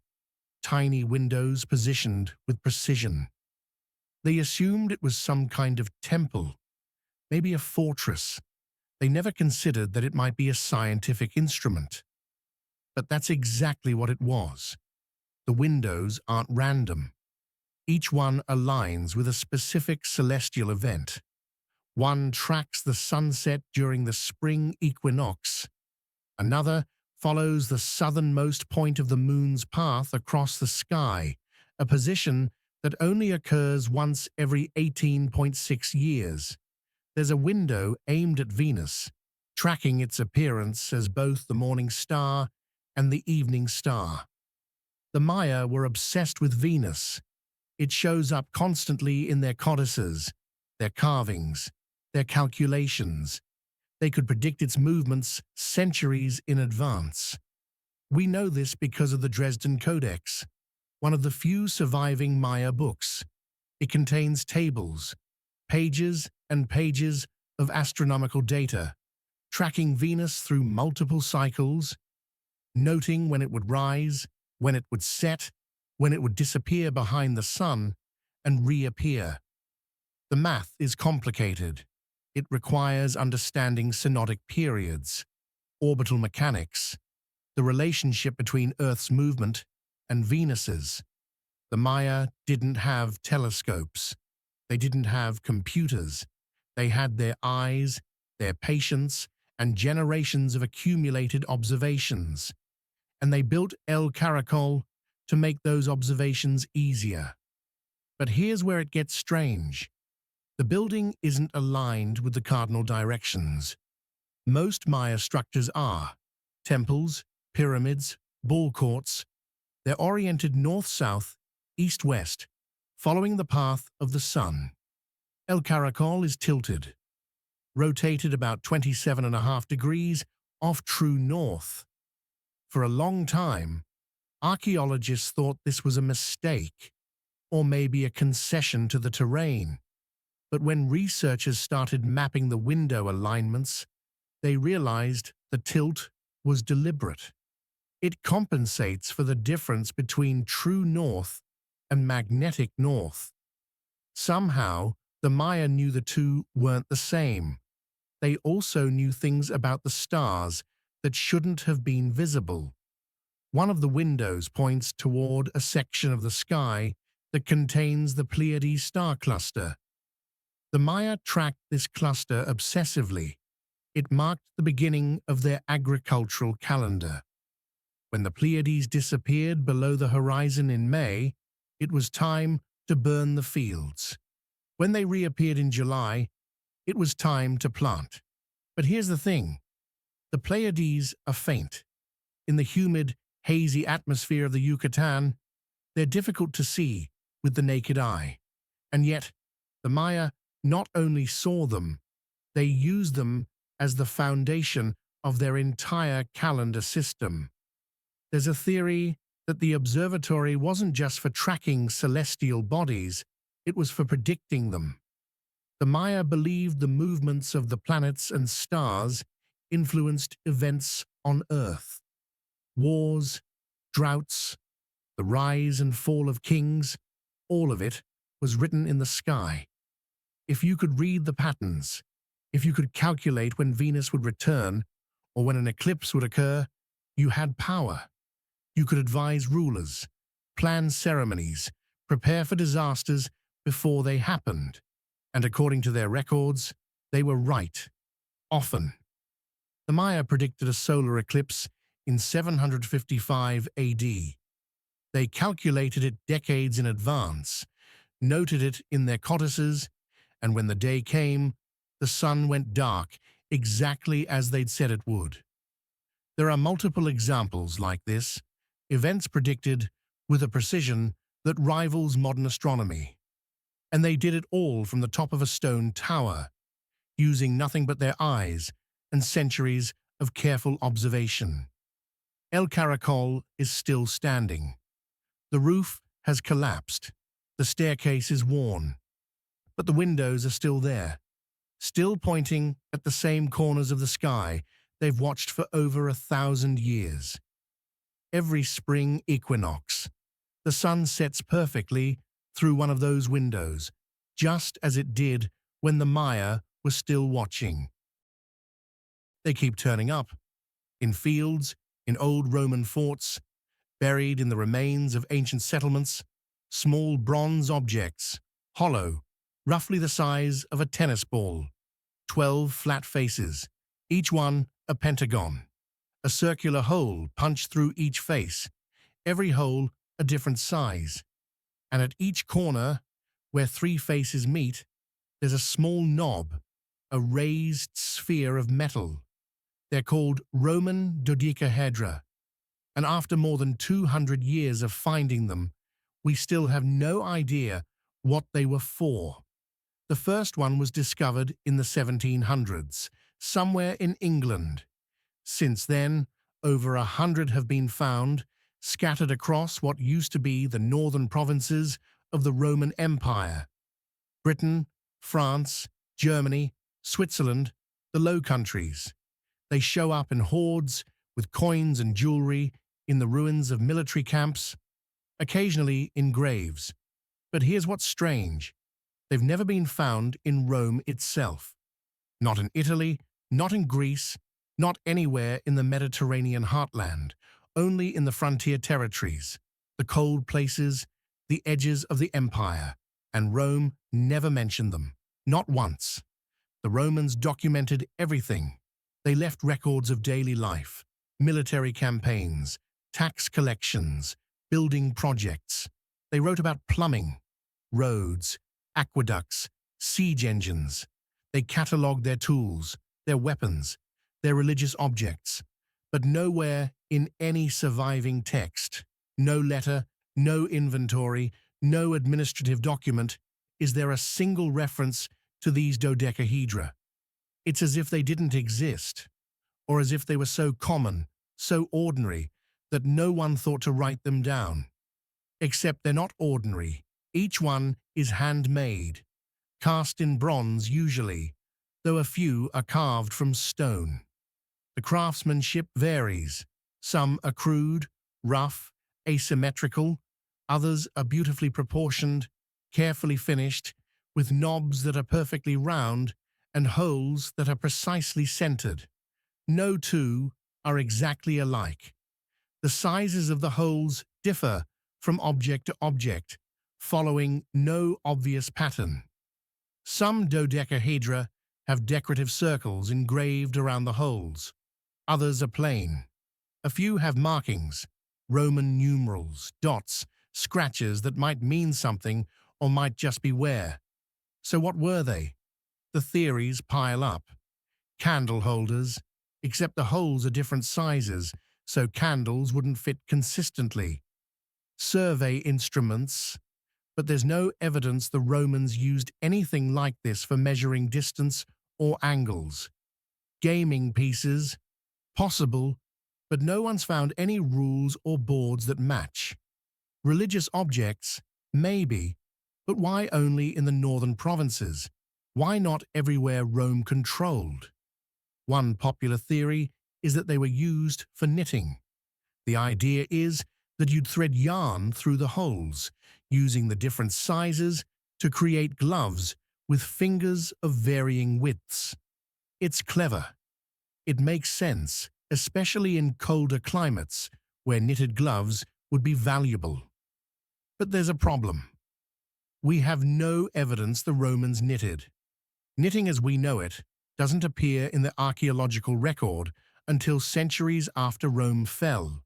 tiny windows positioned with precision. They assumed it was some kind of temple, maybe a fortress. They never considered that it might be a scientific instrument. But that's exactly what it was. The windows aren't random. Each one aligns with a specific celestial event. One tracks the sunset during the spring equinox. Another follows the southernmost point of the moon's path across the sky, a position that only occurs once every 18.6 years. There's a window aimed at Venus, tracking its appearance as both the morning star and the evening star. The Maya were obsessed with Venus. It shows up constantly in their codices, their carvings, their calculations. They could predict its movements centuries in advance. We know this because of the Dresden Codex, one of the few surviving Maya books. It contains tables, pages and pages of astronomical data, tracking Venus through multiple cycles, noting when it would rise, when it would set, when it would disappear behind the sun and reappear. The math is complicated. It requires understanding synodic periods, orbital mechanics, the relationship between Earth's movement and Venus's. The Maya didn't have telescopes. They didn't have computers. They had their eyes, their patience, and generations of accumulated observations. And they built El Caracol to make those observations easier. But here's where it gets strange. The building isn't aligned with the cardinal directions. Most Maya structures are. Temples, pyramids, ball courts. They're oriented north-south, east-west, following the path of the sun. El Caracol is tilted, rotated about 27.5 degrees off true north. For a long time, archaeologists thought this was a mistake, or maybe a concession to the terrain. But when researchers started mapping the window alignments, they realized the tilt was deliberate. It compensates for the difference between true north and magnetic north. Somehow, the Maya knew the two weren't the same. They also knew things about the stars that shouldn't have been visible. One of the windows points toward a section of the sky that contains the Pleiades star cluster. The Maya tracked this cluster obsessively. It marked the beginning of their agricultural calendar. When the Pleiades disappeared below the horizon in May, it was time to burn the fields. When they reappeared in July, it was time to plant. But here's the thing. The Pleiades are faint. In the humid, hazy atmosphere of the Yucatan, they're difficult to see with the naked eye. And yet, the Maya not only saw them, they used them as the foundation of their entire calendar system. There's a theory that the observatory wasn't just for tracking celestial bodies, it was for predicting them. The Maya believed the movements of the planets and stars influenced events on Earth. Wars, droughts, the rise and fall of kings, all of it was written in the sky. If you could read the patterns, if you could calculate when Venus would return or when an eclipse would occur, you had power. You could advise rulers, plan ceremonies, prepare for disasters before they happened. And according to their records, they were right, often. The Maya predicted a solar eclipse in 755 AD. They calculated it decades in advance, noted it in their codices, and when the day came, the sun went dark exactly as they'd said it would. There are multiple examples like this, events predicted with a precision that rivals modern astronomy. And they did it all from the top of a stone tower, using nothing but their eyes and centuries of careful observation. El Caracol is still standing. The roof has collapsed. The staircase is worn. But the windows are still there, still pointing at the same corners of the sky they've watched for over 1,000 years. Every spring equinox, the sun sets perfectly through one of those windows, just as it did when the Maya was still watching. They keep turning up, in fields, in old Roman forts, buried in the remains of ancient settlements, small bronze objects, hollow, roughly the size of a tennis ball, 12 flat faces, each one a pentagon, a circular hole punched through each face, every hole a different size. And at each corner, where 3 faces meet, there's a small knob, a raised sphere of metal. They're called Roman Dodecahedra, and after more than 200 years of finding them, we still have no idea what they were for. The first one was discovered in the 1700s, somewhere in England. Since then, over 100 have been found, scattered across what used to be the northern provinces of the Roman Empire. Britain, France, Germany, Switzerland, the Low Countries. They show up in hordes with coins and jewelry in the ruins of military camps. occasionally in graves. But here's what's strange. They've never been found in Rome itself. Not in Italy, not in Greece, not anywhere in the Mediterranean heartland, only in the frontier territories, the cold places, the edges of the empire, and Rome never mentioned them, not once. The Romans documented everything. They left records of daily life, military campaigns, tax collections, building projects. They wrote about plumbing, roads, aqueducts, siege engines. They catalogued their tools, their weapons, their religious objects, but nowhere in any surviving text, no letter, no inventory, no administrative document, is there a single reference to these dodecahedra. It's as if they didn't exist, or as if they were so common, so ordinary, that no one thought to write them down. Except they're not ordinary. Each one is handmade, cast in bronze usually, though a few are carved from stone. The craftsmanship varies. Some are crude, rough, asymmetrical. Others are beautifully proportioned, carefully finished, with knobs that are perfectly round and holes that are precisely centered. No two are exactly alike. The sizes of the holes differ from object to object, following no obvious pattern. Some dodecahedra have decorative circles engraved around the holes. Others are plain. A few have markings, Roman numerals, dots, scratches that might mean something or might just be wear. So what were they? The theories pile up. Candle holders, except the holes are different sizes, so candles wouldn't fit consistently. Survey instruments, but there's no evidence the Romans used anything like this for measuring distance or angles. Gaming pieces, possible, but no one's found any rules or boards that match. Religious objects, maybe, but why only in the northern provinces? Why not everywhere Rome controlled? One popular theory is that they were used for knitting. The idea is that you'd thread yarn through the holes, using the different sizes to create gloves with fingers of varying widths. It's clever. It makes sense, especially in colder climates where knitted gloves would be valuable. But there's a problem. We have no evidence the Romans knitted. Knitting as we know it doesn't appear in the archaeological record until centuries after Rome fell.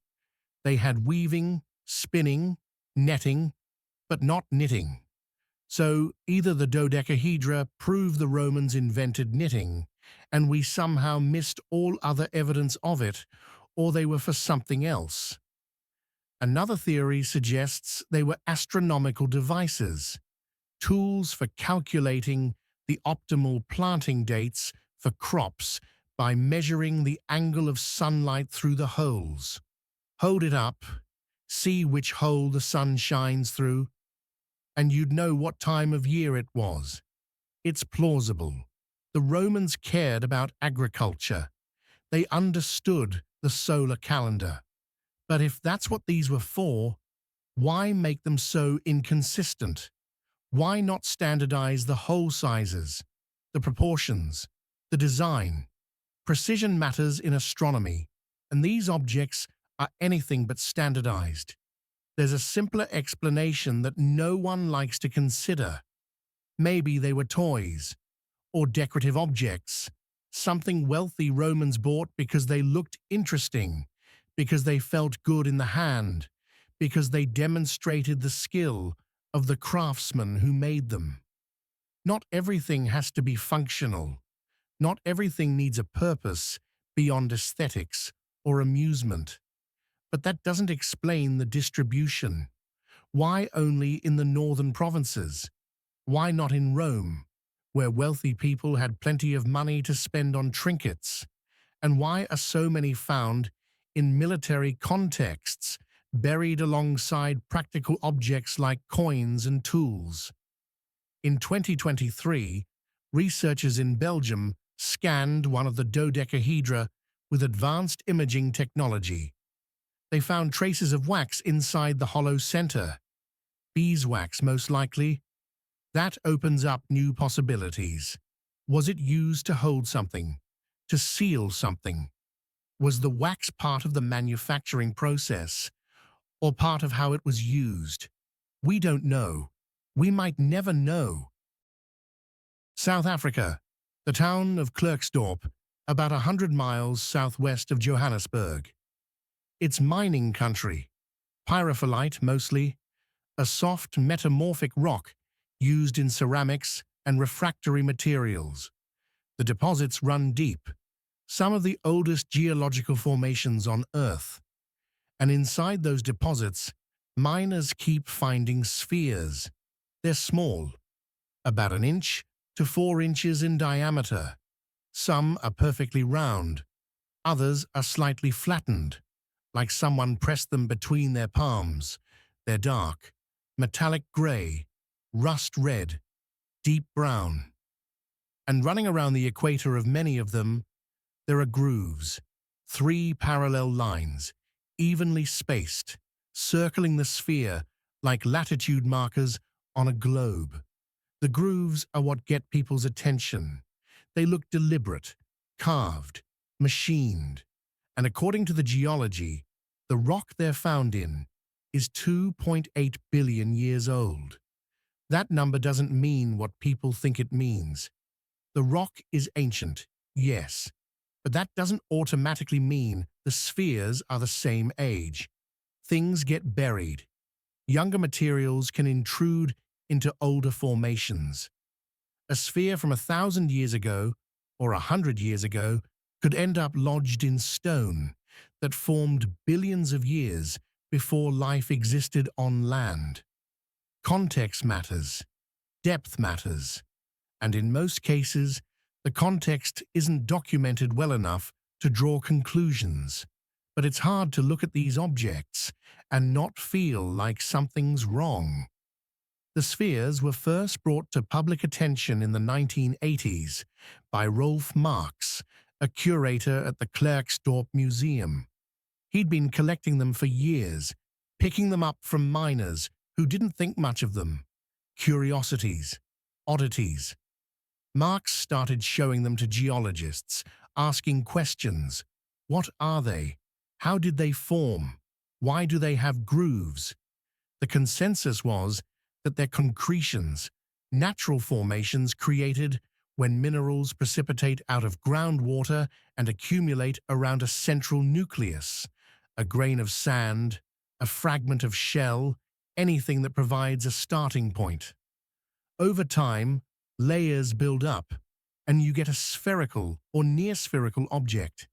They had weaving, spinning, netting, but not knitting. So either the dodecahedra prove the Romans invented knitting, and we somehow missed all other evidence of it, or they were for something else. Another theory suggests they were astronomical devices, tools for calculating the optimal planting dates for crops by measuring the angle of sunlight through the holes. Hold it up, see which hole the sun shines through, and you'd know what time of year it was. It's plausible. The Romans cared about agriculture. They understood the solar calendar. But if that's what these were for, why make them so inconsistent? Why not standardize the hole sizes, the proportions, the design? Precision matters in astronomy, and these objects are anything but standardized. There's a simpler explanation that no one likes to consider. Maybe they were toys, or decorative objects, something wealthy Romans bought because they looked interesting, because they felt good in the hand, because they demonstrated the skill of the craftsman who made them. Not everything has to be functional. Not everything needs a purpose beyond aesthetics or amusement. But that doesn't explain the distribution. Why only in the northern provinces? Why not in Rome, where wealthy people had plenty of money to spend on trinkets? And why are so many found in military contexts, buried alongside practical objects like coins and tools? In 2023, researchers in Belgium scanned one of the dodecahedra with advanced imaging technology. They found traces of wax inside the hollow center. Beeswax, most likely. That opens up new possibilities. Was it used to hold something? To seal something? Was the wax part of the manufacturing process, or part of how it was used? We don't know. We might never know. South Africa, the town of Klerksdorp, about 100 miles southwest of Johannesburg. It's mining country. Pyrophyllite mostly, a soft metamorphic rock used in ceramics and refractory materials. The deposits run deep, some of the oldest geological formations on Earth. And inside those deposits, miners keep finding spheres. They're small, about 1 inch to 4 inches in diameter. Some are perfectly round, others are slightly flattened, like someone pressed them between their palms. They're dark, metallic grey, rust red, deep brown. And running around the equator of many of them, there are grooves, 3 parallel lines, evenly spaced, circling the sphere like latitude markers on a globe. The grooves are what get people's attention. They look deliberate, carved, machined, and according to the geology, the rock they're found in is 2.8 billion years old. That number doesn't mean what people think it means. The rock is ancient, yes, but that doesn't automatically mean the spheres are the same age. Things get buried. Younger materials can intrude into older formations. A sphere from 1,000 years ago or 100 years ago could end up lodged in stone that formed billions of years before life existed on land. Context matters. Depth matters. And in most cases, the context isn't documented well enough to draw conclusions. But it's hard to look at these objects and not feel like something's wrong. The spheres were first brought to public attention in the 1980s by Rolf Marx, a curator at the Klerksdorp Museum. He'd been collecting them for years, picking them up from miners who didn't think much of them. Curiosities, oddities. Marx started showing them to geologists, asking questions. What are they? How did they form? Why do they have grooves? The consensus was that they're concretions, natural formations created when minerals precipitate out of groundwater and accumulate around a central nucleus, a grain of sand, a fragment of shell, anything that provides a starting point. Over time, layers build up, and you get a spherical or near-spherical object.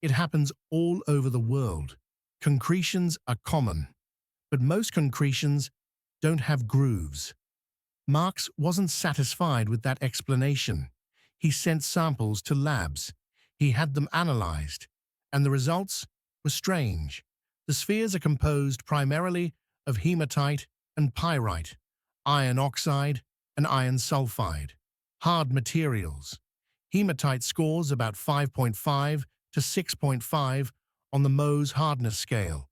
It happens all over the world. Concretions are common, but most concretions don't have grooves. Marx wasn't satisfied with that explanation. He sent samples to labs. He had them analyzed, and the results were strange. The spheres are composed primarily of hematite and pyrite, iron oxide and iron sulfide, hard materials. Hematite scores about 5.5 to 6.5 on the Mohs hardness scale.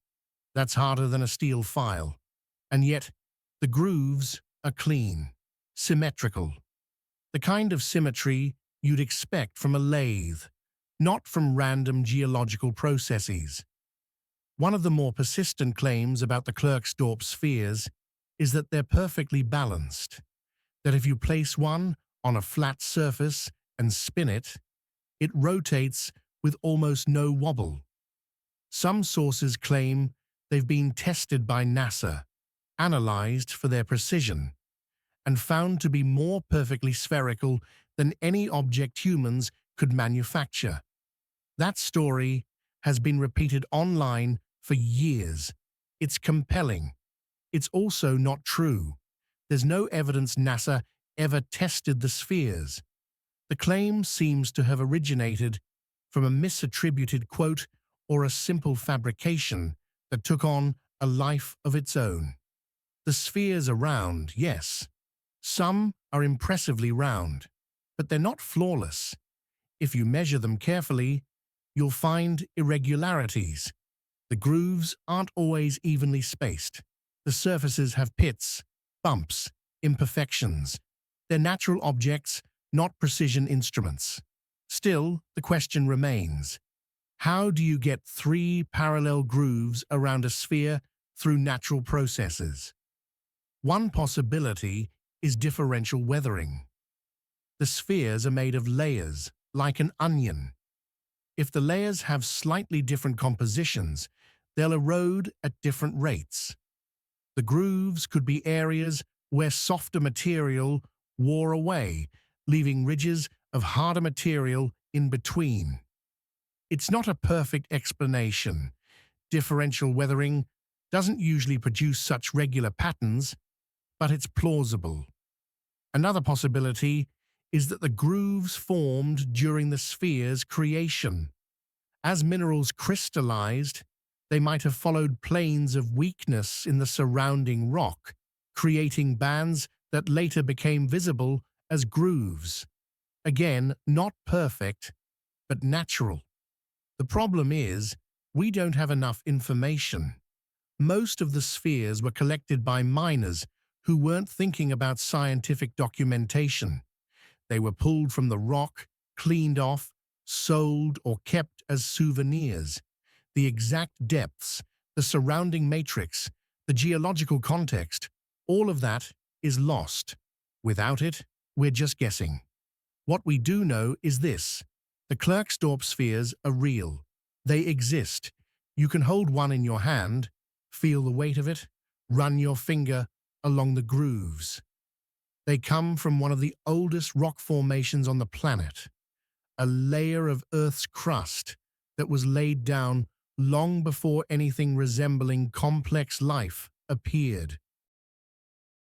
That's harder than a steel file. And yet, the grooves are clean, symmetrical. The kind of symmetry you'd expect from a lathe, not from random geological processes. One of the more persistent claims about the Klerksdorp spheres is that they're perfectly balanced, that if you place one on a flat surface and spin it, it rotates with almost no wobble. Some sources claim they've been tested by NASA, analyzed for their precision, and found to be more perfectly spherical than any object humans could manufacture. That story has been repeated online for years. It's compelling. It's also not true. There's no evidence NASA ever tested the spheres. The claim seems to have originated from a misattributed quote or a simple fabrication that took on a life of its own. The spheres are round, yes. Some are impressively round, but they're not flawless. If you measure them carefully, you'll find irregularities. The grooves aren't always evenly spaced. The surfaces have pits, bumps, imperfections. They're natural objects, not precision instruments. Still, the question remains: how do you get three parallel grooves around a sphere through natural processes? One possibility is differential weathering. The spheres are made of layers, like an onion. If the layers have slightly different compositions, they'll erode at different rates. The grooves could be areas where softer material wore away, leaving ridges of harder material in between. It's not a perfect explanation. Differential weathering doesn't usually produce such regular patterns, but it's plausible. Another possibility is that the grooves formed during the sphere's creation. As minerals crystallized, they might have followed planes of weakness in the surrounding rock, creating bands that later became visible as grooves. Again, not perfect, but natural. The problem is, we don't have enough information. Most of the spheres were collected by miners who weren't thinking about scientific documentation. They were pulled from the rock, cleaned off, sold, or kept as souvenirs. The exact depths, the surrounding matrix, the geological context, all of that is lost. Without it, we're just guessing. What we do know is this: the Klerksdorp Spheres are real. They exist. You can hold one in your hand, feel the weight of it, run your finger along the grooves. They come from one of the oldest rock formations on the planet, a layer of Earth's crust that was laid down long before anything resembling complex life appeared.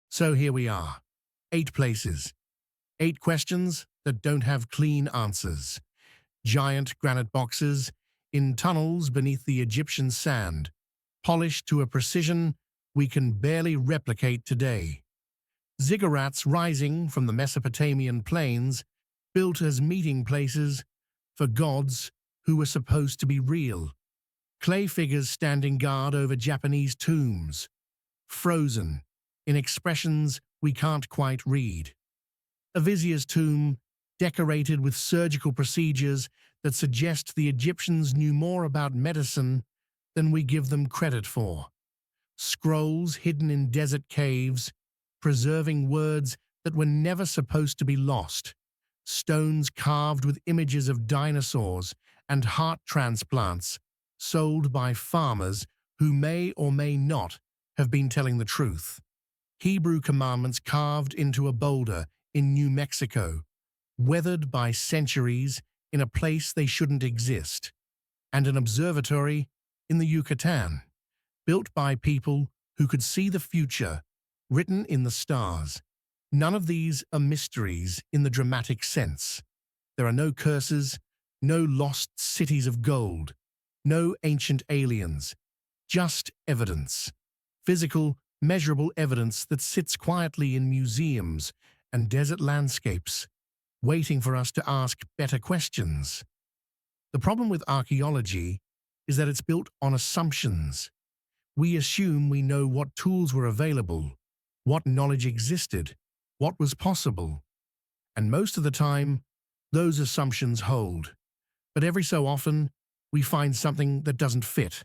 So here we are, 8 places, 8 questions that don't have clean answers. Giant granite boxes in tunnels beneath the Egyptian sand, polished to a precision we can barely replicate today. Ziggurats rising from the Mesopotamian plains, built as meeting places for gods who were supposed to be real. Clay figures standing guard over Japanese tombs, frozen in expressions we can't quite read. A vizier's tomb decorated with surgical procedures that suggest the Egyptians knew more about medicine than we give them credit for. Scrolls hidden in desert caves, preserving words that were never supposed to be lost. Stones carved with images of dinosaurs and heart transplants, sold by farmers who may or may not have been telling the truth. Hebrew commandments carved into a boulder in New Mexico, weathered by centuries in a place they shouldn't exist. And an observatory in the Yucatan, built by people who could see the future, written in the stars. None of these are mysteries in the dramatic sense. There are no curses, no lost cities of gold, no ancient aliens, just evidence. Physical, measurable evidence that sits quietly in museums and desert landscapes, waiting for us to ask better questions. The problem with archaeology is that it's built on assumptions. We assume we know what tools were available, what knowledge existed, what was possible. And most of the time, those assumptions hold. But every so often, we find something that doesn't fit.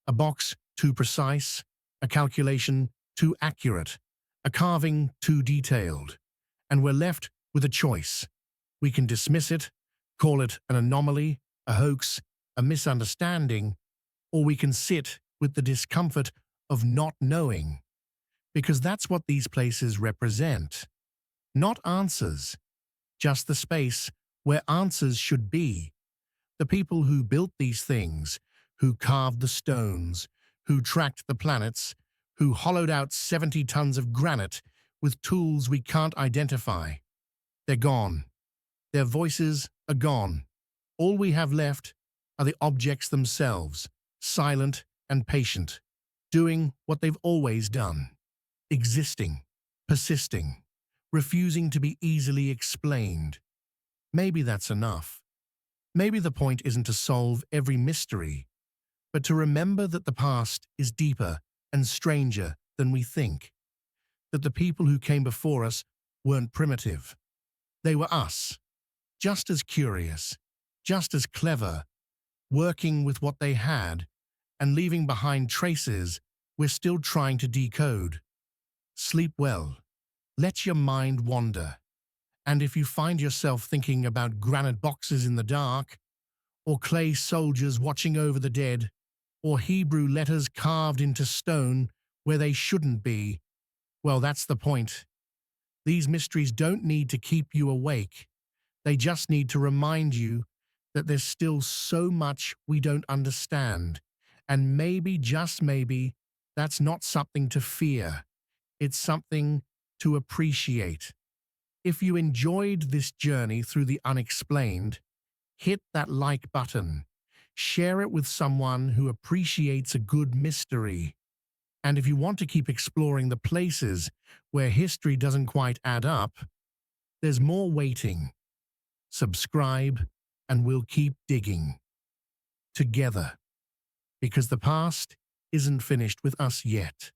A box too precise, a calculation too accurate, a carving too detailed. And we're left with a choice. We can dismiss it, call it an anomaly, a hoax, a misunderstanding, or we can sit with the discomfort of not knowing. Because that's what these places represent. Not answers, just the space where answers should be. The people who built these things, who carved the stones, who tracked the planets, who hollowed out 70 tons of granite with tools we can't identify. They're gone. Their voices are gone. All we have left are the objects themselves, silent and patient, doing what they've always done, existing, persisting, refusing to be easily explained. Maybe that's enough. Maybe the point isn't to solve every mystery, but to remember that the past is deeper and stranger than we think, that the people who came before us weren't primitive. They were us, just as curious, just as clever, working with what they had and leaving behind traces we're still trying to decode. Sleep well. Let your mind wander. And if you find yourself thinking about granite boxes in the dark, or clay soldiers watching over the dead, or Hebrew letters carved into stone where they shouldn't be, well, that's the point. These mysteries don't need to keep you awake. They just need to remind you that there's still so much we don't understand. And maybe, just maybe, that's not something to fear. It's something to appreciate. If you enjoyed this journey through the unexplained, hit that like button. Share it with someone who appreciates a good mystery. And if you want to keep exploring the places where history doesn't quite add up, there's more waiting. Subscribe, and we'll keep digging. Together. Because the past isn't finished with us yet.